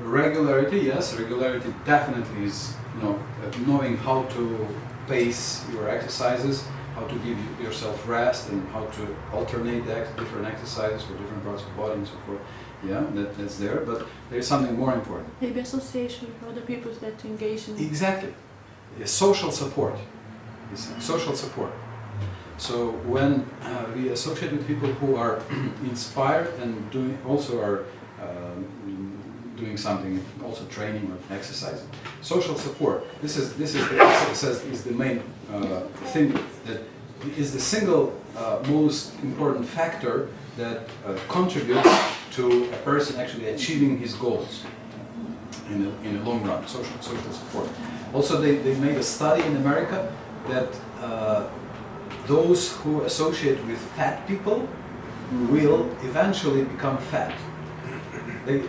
Regularity, yes, regularity definitely is, knowing how to pace your exercises, how to give yourself rest, and how to alternate different exercises for different parts of the body and so forth. Yeah, that's there, but there's something more important. Maybe association with other people that engage in... Exactly. Social support. Social support. So when we associate with people who are inspired and doing something, also training or exercising. Social support. This is the main thing that is the single most important factor that contributes to a person actually achieving his goals in the long run. Social support. Also, they made a study in America that those who associate with fat people will eventually become fat. They,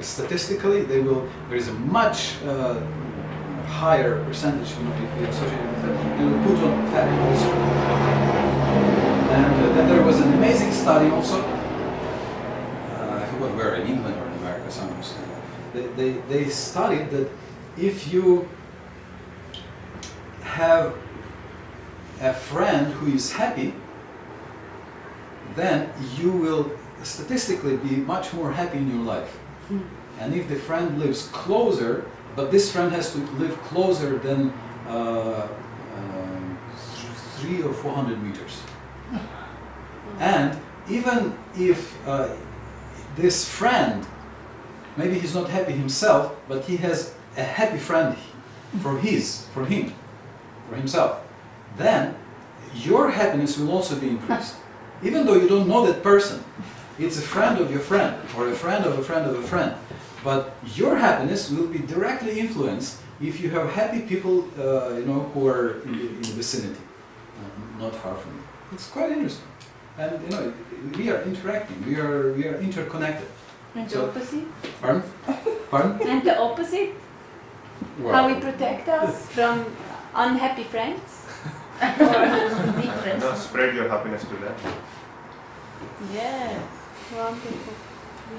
statistically, there is a much higher percentage, if you associate with fat, they will put on fat also. And then there was an amazing study also, I forgot where, in England or in America, somewhere. They studied that if you have a friend who is happy, then you will statistically be much more happy in your life. And if the friend lives closer, but this friend has to live closer than 300 or 400 meters. And even if this friend, maybe he's not happy himself, but he has a happy friend for himself, then your happiness will also be increased. Even though you don't know that person, it's a friend of your friend, or a friend of a friend of a friend. But your happiness will be directly influenced if you have happy people, who are in the vicinity, not far from you. It's quite interesting. And we are interacting, we are interconnected. And the opposite? Pardon? Pardon? And the opposite? Well, How we protect us from unhappy friends? No, spread your happiness to them. Yes, wonderful.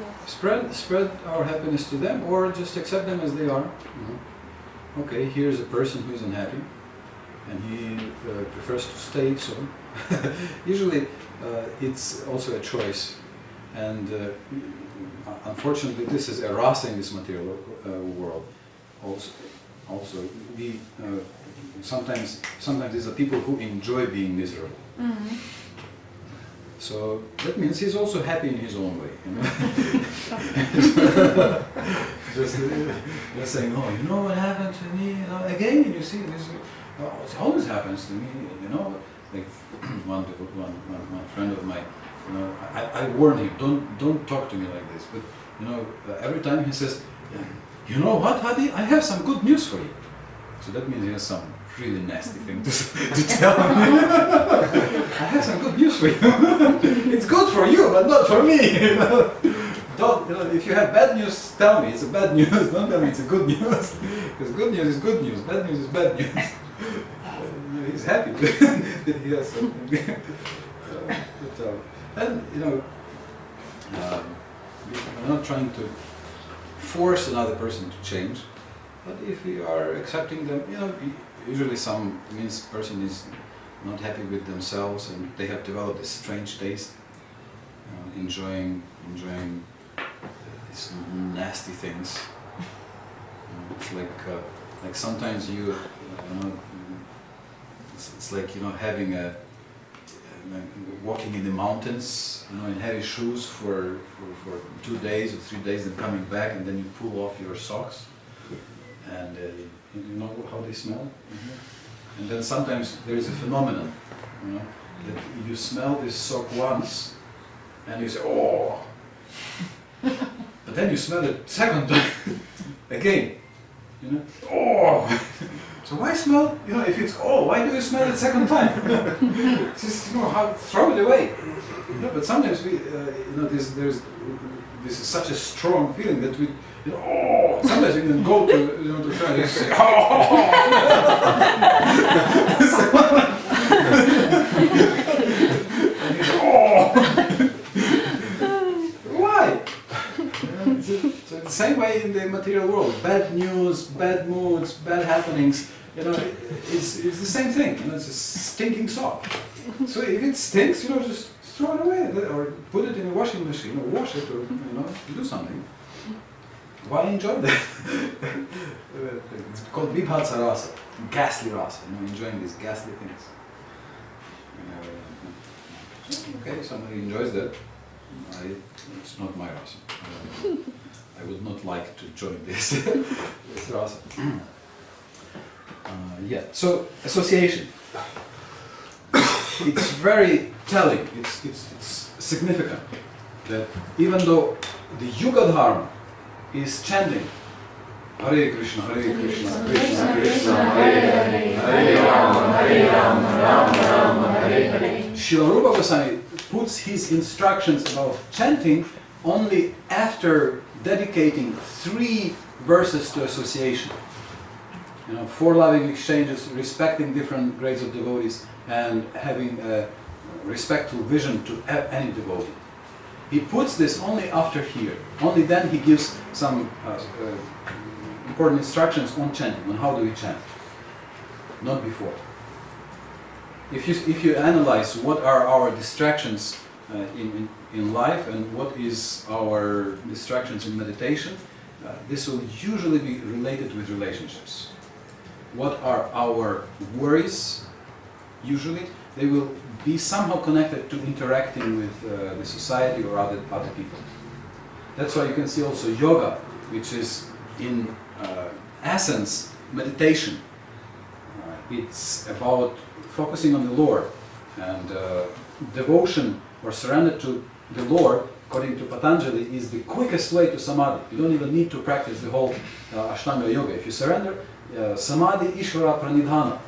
Yes. Spread our happiness to them, or just accept them as they are. Okay, here's a person who is unhappy, and he prefers to stay so. Usually, it's also a choice, and unfortunately, this is erasing this material world. Also, we sometimes these are people who enjoy being miserable. Mm-hmm. So that means he's also happy in his own way. Just saying, oh, you know what happened to me again? And you see this, it always happens to me. Like one friend of mine. I warn him, don't talk to me like this. But every time he says, you know what, Adi? I have some good news for you. So that means he has some really nasty thing to tell me. I have some good news for you. It's good for you, but not for me. Don't, if you have bad news, tell me it's a bad news. Don't tell me it's a good news. Because good news is good news. Bad news is bad news. He's happy that he has something. And We're not trying to force another person to change, but if we are accepting them, usually some means person is not happy with themselves and they have developed this strange taste, enjoying these nasty things. It's like sometimes it's like having walking in the mountains, in heavy shoes for 2 days or 3 days, and coming back, and then you pull off your socks, and you know how they smell. Mm-hmm. And then sometimes there is a phenomenon, that you smell this sock once, and you say, "Oh," but then you smell it second time again, "Oh." So why smell? If it's why do you smell it second time? Just how throw it away. But sometimes we, this is such a strong feeling that we, sometimes we can go to friends and say, and you say, why? So the same way in the material world, bad news, bad moods, bad happenings. It's the same thing. It's a stinking sock. So if it stinks, just throw it away, or put it in a washing machine, or wash it, or do something. Why enjoy that? It's called vibhatsa rasa, ghastly rasa. Enjoying these ghastly things. Okay, somebody enjoys that. It's not my rasa. I would not like to join this rasa. So association. It's very telling. It's significant that even though the Yuga Dharma is chanting Hare Krishna, Hare Krishna, Krishna Krishna, Hare Hare, Hare Rama, Hare Rama, Rama Rama, Hare Hare. Srila Rupa Goswami puts his instructions about chanting only after dedicating 3 verses to association. 4 loving exchanges, respecting different grades of devotees, and having a respectful vision to any devotee. He puts this only after here. Only then he gives some important instructions on chanting, on how do we chant. Not before. If you analyze what are our distractions in life and what is our distractions in meditation, this will usually be related with relationships. What are our worries? Usually, they will be somehow connected to interacting with the society or other people. That's why you can see also yoga, which is in essence meditation. It's about focusing on the Lord, and devotion or surrender to the Lord, according to Patanjali, is the quickest way to samadhi. You don't even need to practice the whole Ashtanga yoga. If you surrender, samadhi ishvara pranidhana.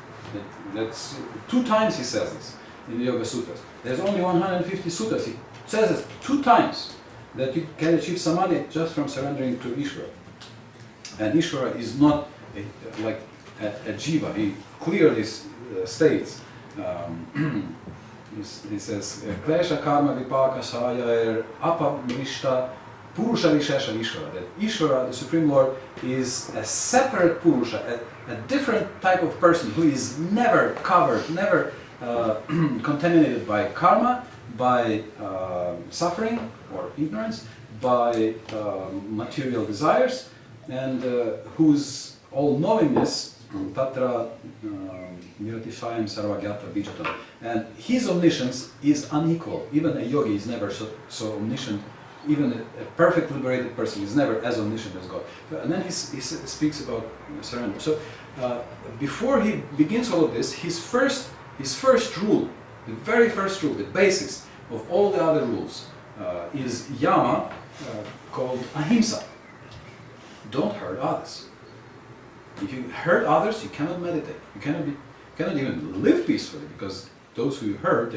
That's 2 times he says this in the Yoga Sutras. There's only 150 sutras. He says it 2 times that you can achieve samadhi just from surrendering to Ishvara. And Ishvara is not like a jiva. He clearly states, he says, Klesha karma vipaka sayair apamrishta Purusha Vishesha Ishvara, that Ishvara, the Supreme Lord, is a separate Purusha, a different type of person who is never covered, never contaminated by karma, by suffering or ignorance, by material desires, and whose all-knowingness, Tatra Niratishayam Sarvagyatra Bijatam, and his omniscience is unequal. Even a yogi is never so omniscient. Even a perfect liberated person is never as omniscient as God. And then he speaks about surrender. So before he begins all of this, his first rule, the very first rule, the basis of all the other rules, is yama, called ahimsa. Don't hurt others. If you hurt others, you cannot meditate. You cannot even live peacefully, because those who you hurt,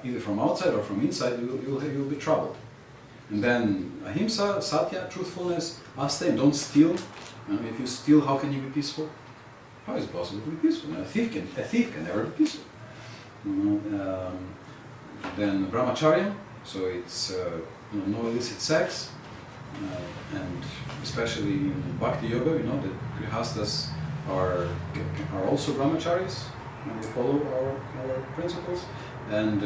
either from outside or from inside, you'll be troubled. And then ahimsa, satya, truthfulness, asteya, don't steal. If you steal, how can you be peaceful? How is it possible to be peaceful? A thief can never be peaceful. Then brahmacharya, So it's no illicit sex, and especially in Bhakti Yoga, the Grihasthas are also brahmacharis, and they follow our principles, and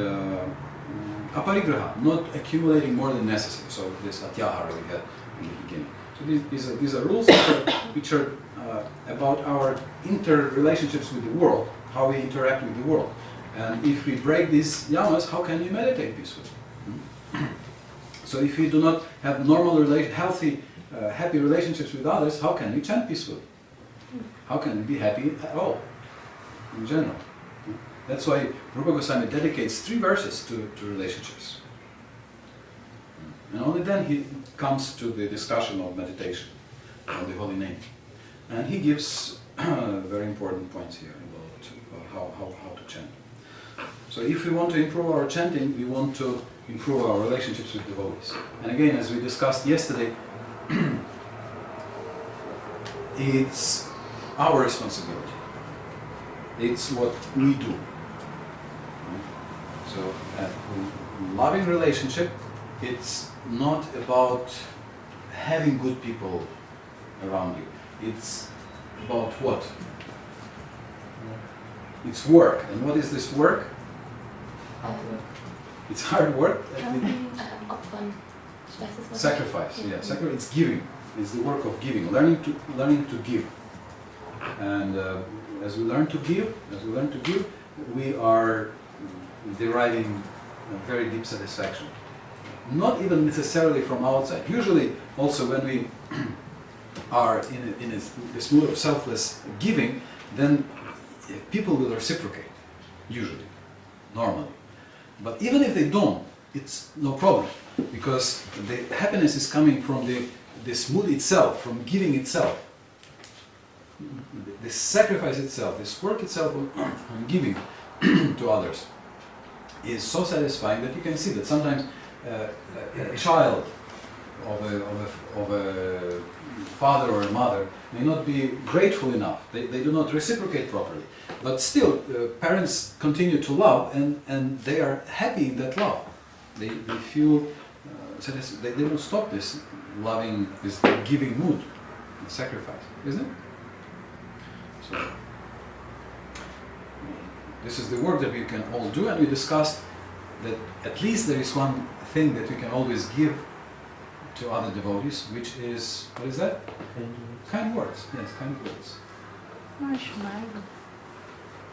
aparigraha, not accumulating more than necessary. So this atyahara we had in the beginning. So these are rules which are about our interrelationships with the world, how we interact with the world. And if we break these yamas, how can we meditate peacefully? So if we do not have normal, healthy, happy relationships with others, how can we chant peacefully? How can we be happy at all, in general? That's why Rupa Goswami dedicates 3 verses to relationships. And only then he comes to the discussion of meditation, of the holy name. And he gives very important points here about how to chant. So if we want to improve our chanting, we want to improve our relationships with devotees. And again, as we discussed yesterday, it's our responsibility. It's what we do. So a loving relationship, it's not about having good people around you. It's about what? It's work. And what is this work? It's hard work. Opfern. Ich weiß das Wort. Sacrifice. Yeah, sacrifice. It's giving. It's the work of giving. Learning to give. And as we learn to give, we are deriving a very deep satisfaction. Not even necessarily from outside. Usually, also when we are in this mood of selfless giving, then people will reciprocate. Usually, normally. But even if they don't, it's no problem, because the happiness is coming from this mood itself, from giving itself. This sacrifice itself, this work itself on giving to others is so satisfying that you can see that sometimes a child of a father or a mother may not be grateful enough. They do not reciprocate properly. But still, parents continue to love, and they are happy in that love. They feel, they don't stop this loving, this giving mood, the sacrifice, isn't it? So, this is the work that we can all do, and we discussed that at least there is one thing that we can always give to other devotees, which is, what is that? Kind words. Yes, kind words. Smile.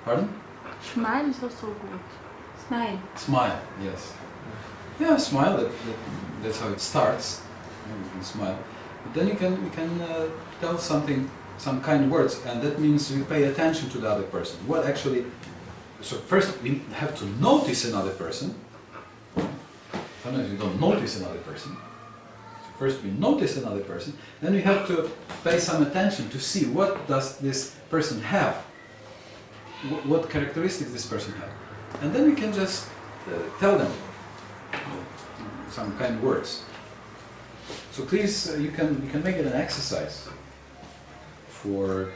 Pardon? Smile is also good. Smile. Smile, yes. Yeah, smile, that's how it starts. You can smile. But then you can tell something, some kind words, and that means we pay attention to the other person. What actually, so first we have to notice another person. Sometimes we don't notice another person. So first we notice another person, then we have to pay some attention to see what does this person have. What characteristics this person has. And then we can just tell them some kind words. So please, you can make it an exercise for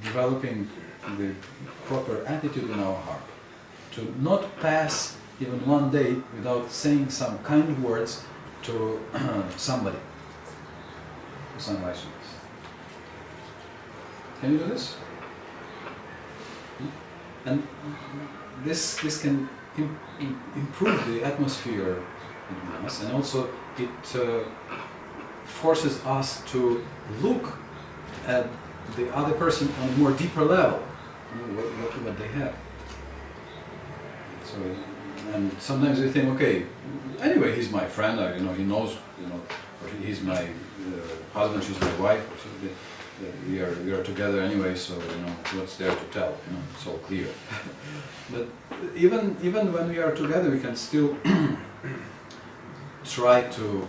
developing the proper attitude in our heart. To not pass even one day without saying some kind words to somebody, to some Vaishnavas. Can you do this? And this can improve the atmosphere in us, and also it forces us to look at the other person on a more deeper level, what they have. So, and sometimes we think, okay, anyway, he's my friend, he knows, or he's my husband, she's my wife. We are together anyway, so what's there to tell? It's all clear. But even when we are together, we can still try to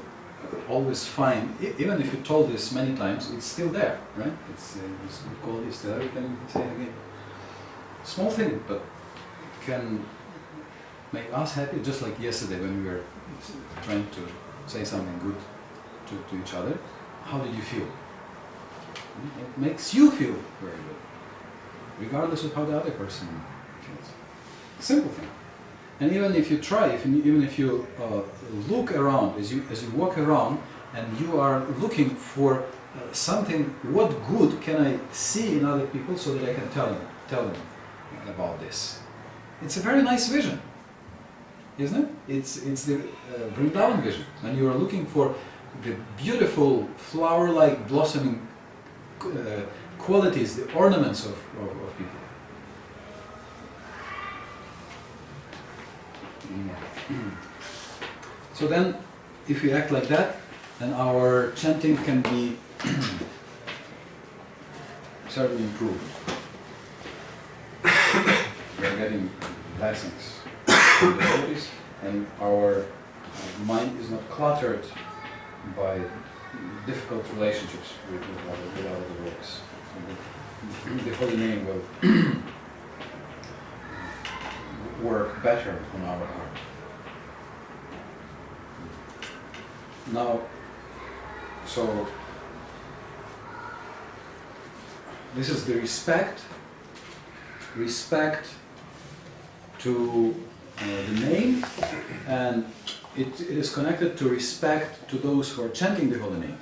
always find. Even if you told this many times, it's still there, right? It's called it's there. We can say it again. Small thing, but it can make us happy. Just like yesterday when we were trying to say something good to each other. How did you feel? It makes you feel very good, regardless of how the other person feels. Simple thing. And even if you try, even if you look around, as you walk around, and you are looking for something, what good can I see in other people so that I can tell them about this? It's a very nice vision, isn't it? It's the Vrindavan vision. When you are looking for the beautiful flower-like blossoming qualities, the ornaments of people. So then, if we act like that, then our chanting can be certainly improved. We are getting blessings from the devotees, and our mind is not cluttered by difficult relationships with other devotees. So the holy name will work better on our heart. Now, so this is the respect to the name, and it is connected to respect to those who are chanting the holy name.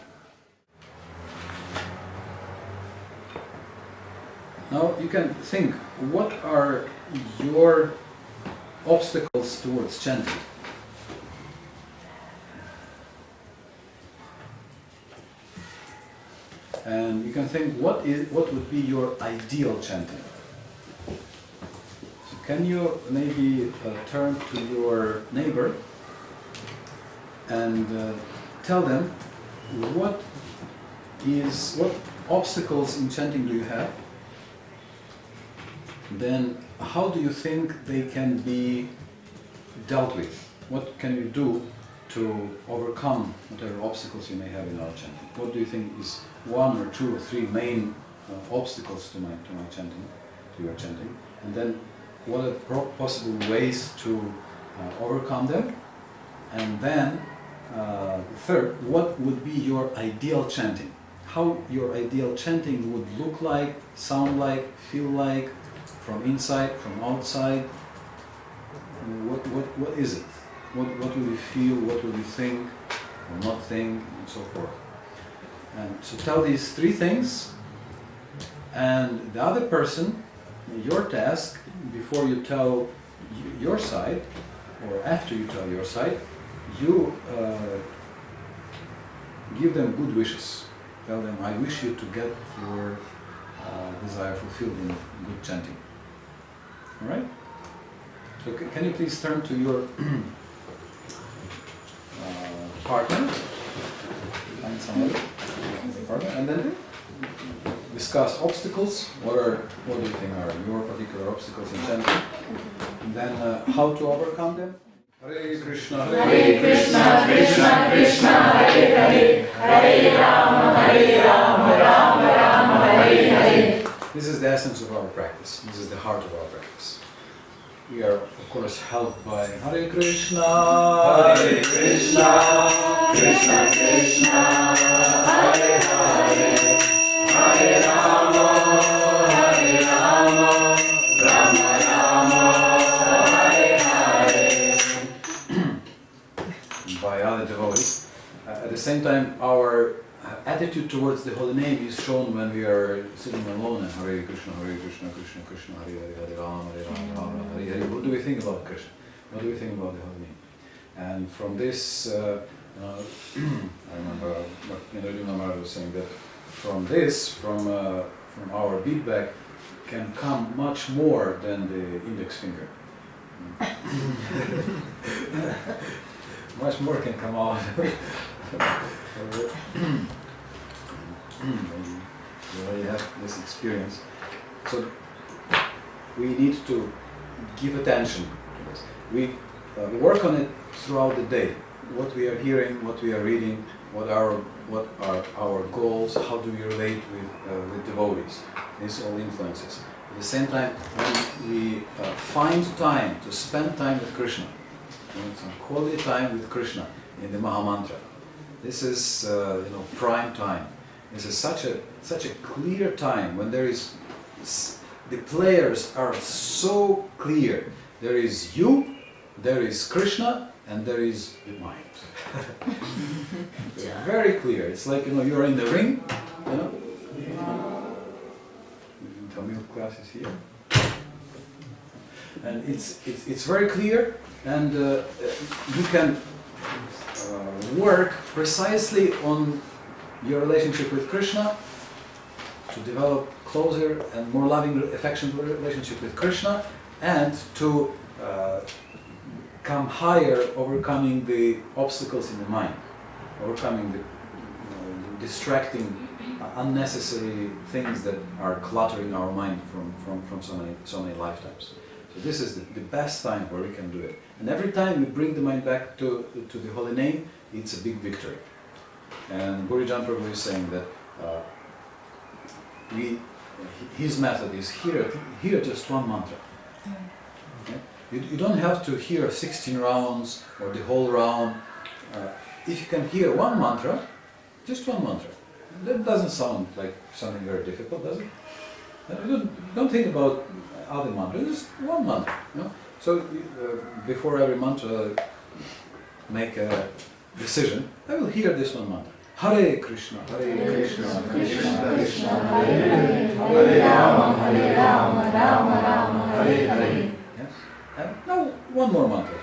Now you can think, what are your obstacles towards chanting? And you can think, what would be your ideal chanting? So can you maybe turn to your neighbor and tell them what obstacles in chanting do you have? Then how do you think they can be dealt with? What can you do to overcome whatever obstacles you may have in our chanting? What do you think is one or two or three main obstacles to my chanting, to your chanting? And then what are possible ways to overcome them? And then third, what would be your ideal chanting? How your ideal chanting would look like, sound like, feel like, from inside, from outside? What is it? What will you feel? What will you think or not think, and so forth? And so tell these three things, and the other person, your task, before you tell your side, or after you tell your side, you give them good wishes. Tell them, I wish you to get your desire fulfilled in good chanting. Alright? So can you please turn to your partner, find somebody, partner, and then discuss obstacles. What do you think are your particular obstacles in chanting? And then how to overcome them. Hare Krishna, Hare Krishna, Krishna Krishna, Hare Hare, Hare Rama, Rama Rama, Hare Hare. This is the essence of our practice. This is the heart of our practice. We are, of course, helped by Hare Krishna, Krishna Krishna, Hare Hare, Hare Rama, Rama Rama, Hare Hare. By other devotees. At the same time, our attitude towards the holy name is shown when we are sitting alone and Hare Krishna, Krishna Krishna, Hare Hare, Hare Rama, Rama, Hare Hare. What do we think about Krishna? What do we think about the holy name? And from this, I remember Indradina Maharaj was saying that from this, from our feedback, can come much more than the index finger. Much more can come out. You already have this experience. So we need to give attention to this. We work on it throughout the day. What we are hearing, what we are reading, what are our goals, how do we relate with devotees. This all influences. At the same time, when we find time to spend time with Krishna, some quality time with Krishna in the Mahamantra. This is prime time. This is such a clear time when there is the players are so clear. There is you there is Krishna and there is the mind. It's very clear. It's like, you're in the ring, Tamil class is here. And it's very clear, and you can work precisely on your relationship with Krishna to develop closer and more loving, affectionate relationship with Krishna, and to come higher, overcoming the obstacles in the mind, overcoming the distracting, unnecessary things that are cluttering our mind from so many lifetimes. So this is the best time where we can do it. And every time we bring the mind back to the holy name, it's a big victory. And Burijan Prabhu is saying that his method is hear just one mantra. Okay? You don't have to hear 16 rounds or the whole round. If you can hear one mantra, just one mantra. That doesn't sound like something very difficult, does it? Don't think about other mantras, just one mantra. So before every mantra, make a decision. I will hear this one mantra. Hare Krishna, Hare Krishna, Krishna Krishna, Hare Hare, Hare Rama, Rama Rama, Hare Hare. And now one more mantra.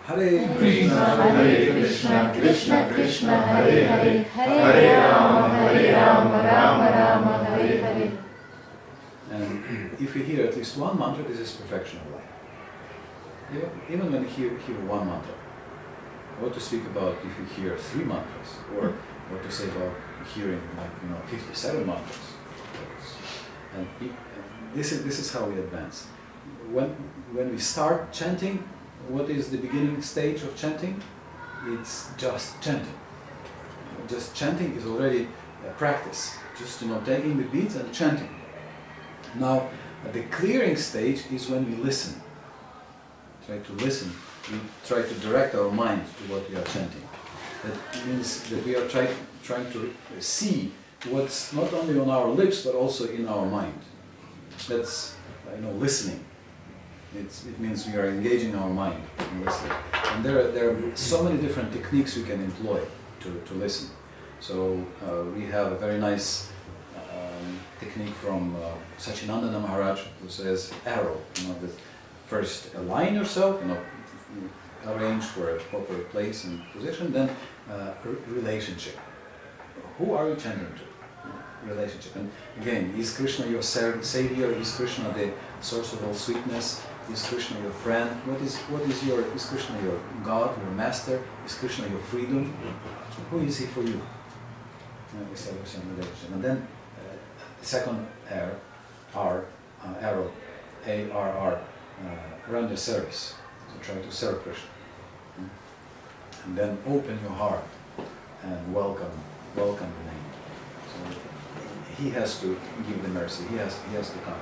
Hare Krishna, Hare Krishna, Krishna Krishna, Hare Hare, Hare Rama, Rama Rama, Hare Hare. And if we hear at least one mantra, this is perfection of life. Even when you hear one mantra, what to speak about if you hear 3 mantras, or what to say about hearing 57 mantras. And this is how we advance. When we start chanting, what is the beginning stage of chanting? It's just chanting. Just chanting is already a practice. Just taking the beats and chanting. Now, the clearing stage is when we listen. Try to listen. We try to direct our mind to what we are chanting. That means that we are trying to see what's not only on our lips but also in our mind. That's listening. It means we are engaging our mind in listening. And there are so many different techniques we can employ to listen. So we have a very nice technique from Sachinandana Maharaj, who says arrow. With first align yourself, arrange for a proper place and position, then relationship. Who are you chanting to? Relationship. And again, is Krishna your savior? Is Krishna the source of all sweetness? Is Krishna your friend? Is Krishna your God, your master? Is Krishna your freedom? Who is he for you? Establish some relationship. And then second arrow, ARR, run your service. So try to serve Krishna. And then open your heart and welcome the name. So he has to give the mercy. He has to come.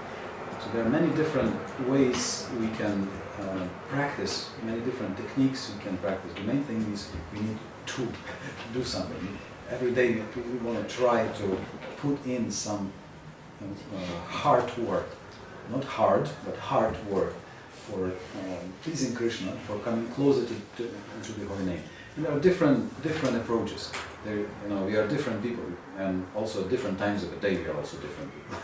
So there are many different ways we can practice, many different techniques we can practice. The main thing is we need to do something. Every day we want to try to put in some hard work. Not hard, but hard work for pleasing Krishna, for coming closer to the holy name. And there are different approaches. We are different people, and also at different times of the day we are also different people.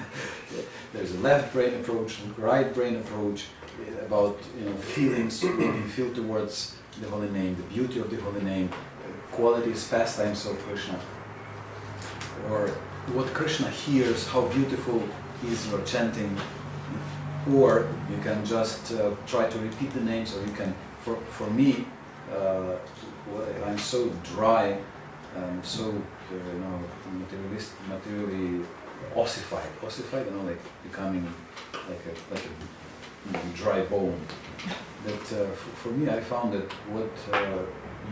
There's a left brain approach, right brain approach, about feelings, what you feel towards the holy name, the beauty of the holy name, qualities, pastimes of Krishna, or what Krishna hears, how beautiful is your chanting. Or you can just try to repeat the names, or you can, for me, I'm so dry, I'm so materially ossified, like becoming like a dry bone. That for me, I found that what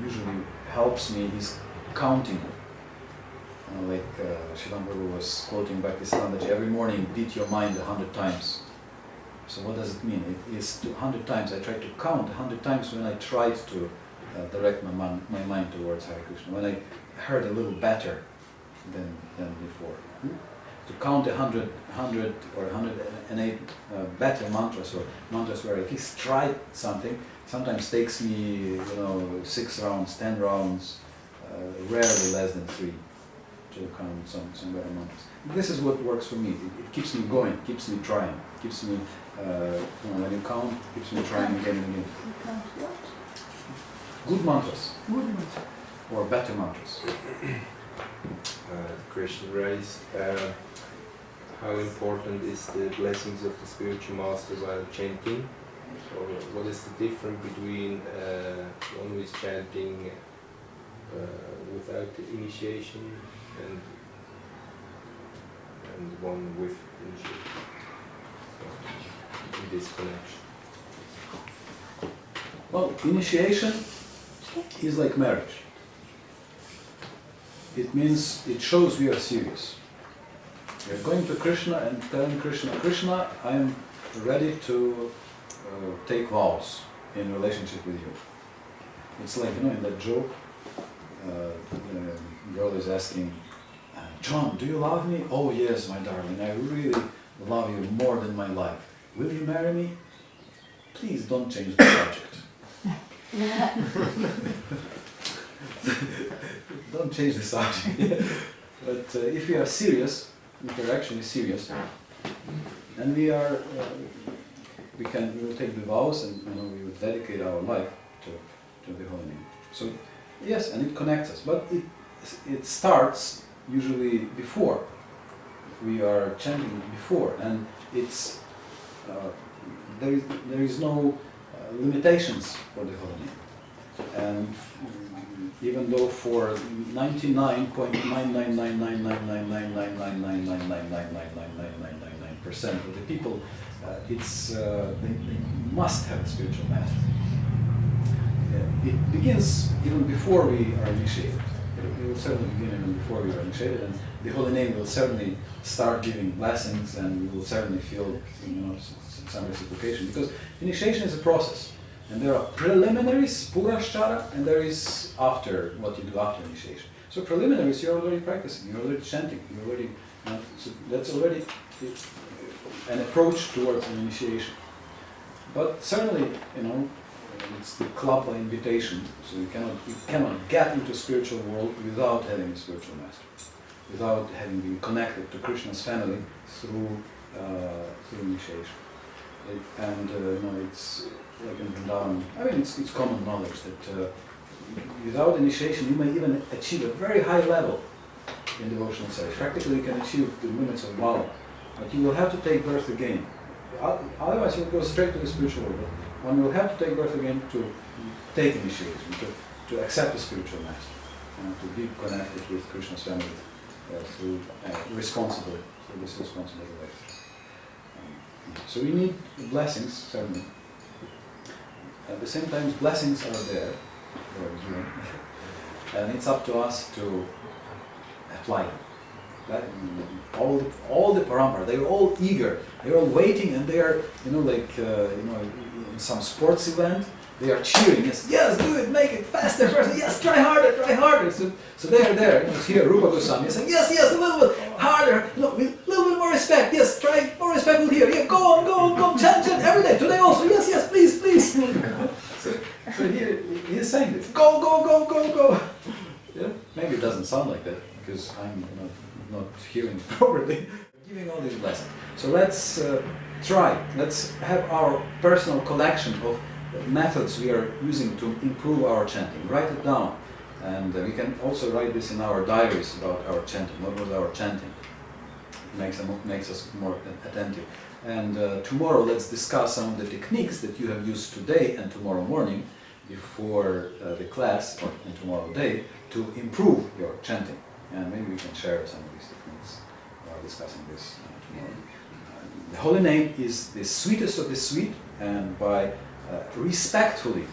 usually helps me is counting. Like Srila Prabhu was quoting Bhaktisiddhantaji, every morning beat your mind 100 times. So what does it mean? It is 100 times. I tried to count 100 times when I tried to direct my mind towards Hare Krishna, when I heard a little better than before. to count 100 or 108 better mantras, or mantras where I at least tried something, sometimes takes me, 6 rounds, 10 rounds, rarely less than 3 to count some better mantras. This is what works for me. It keeps me going, keeps me trying, keeps me, when you count, keeps me trying again and again. Good mantras. Good mantras. Or better mantras. Question raised. How important is the blessings of the spiritual master while chanting? Or what is the difference between one who is chanting without the initiation and one with initiation? In this connection. Well, initiation is like marriage. It means, it shows we are serious. We are going to Krishna and telling Krishna, Krishna, I am ready to take vows in relationship with you. It's like, in that joke, the girl is asking, John, do you love me? Oh yes, my darling, I really love you more than my life. Will you marry me? Please don't change the subject. Don't change the subject. But if we are serious, if we are actually serious, and we will take the vows, and we will dedicate our life to the holy name. So yes, and it connects us, but it starts usually before. We are chanting before, and it's there is no limitations for the holy name. And even though for 99.999999999999999% of the people, they must have a spiritual master. It begins even before we are initiated. It will certainly begin even before we are initiated, and the holy name will certainly start giving blessings, and we will certainly feel some reciprocation, because initiation is a process. And there are preliminaries, purashara, and there is after, what you do after initiation. So preliminaries, you're already practicing, you're already chanting, you're already, so that's already an approach towards an initiation. But certainly, it's the club by invitation, so you cannot get into spiritual world without having a spiritual master, without having been connected to Krishna's family through initiation. It's like in Vrindavan, it's common knowledge that without initiation you may even achieve a very high level in devotional service. Practically you can achieve the limits of Bala, but you will have to take birth again. Otherwise you will go straight to the spiritual world. One will have to take birth again to take initiation, to accept the spiritual master, to be connected with Krishna's family through this responsible way. So we need blessings, certainly. At the same time, blessings are there, and it's up to us to apply them. All the parampara, they're all eager, they're all waiting, and they are, in some sports event, they are cheering, yes, do it, make it faster, yes, try harder. So they are there. Here, Rupa Goswami is saying, yes, a little bit harder, a little bit more respect, yes, try more respectful here, yeah, go on, chant every day, today also, yes, please. So here he is saying this, go. Yeah? Maybe it doesn't sound like that because I'm not hearing it properly. Giving all these blessings. So let's try. Let's have our personal collection of methods we are using to improve our chanting. Write it down, and we can also write this in our diaries about our chanting. What was our chanting? It makes us more attentive. And tomorrow let's discuss some of the techniques that you have used today and tomorrow morning before the class, and tomorrow day, to improve your chanting. And maybe we can share some of these techniques while discussing this tomorrow. The holy name is the sweetest of the sweet, and by respectfully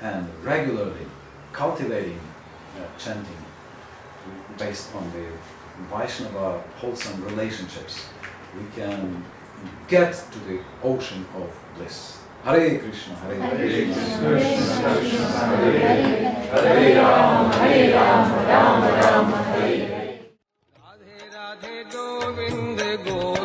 and regularly cultivating chanting based on the Vaishnava wholesome relationships, we can get to the ocean of bliss. Hare Krishna, Hare Krishna, Krishna Krishna, Hare Hare, Hare Rama, Rama Rama, Hare Hare. Radhe Radhe Govind Govind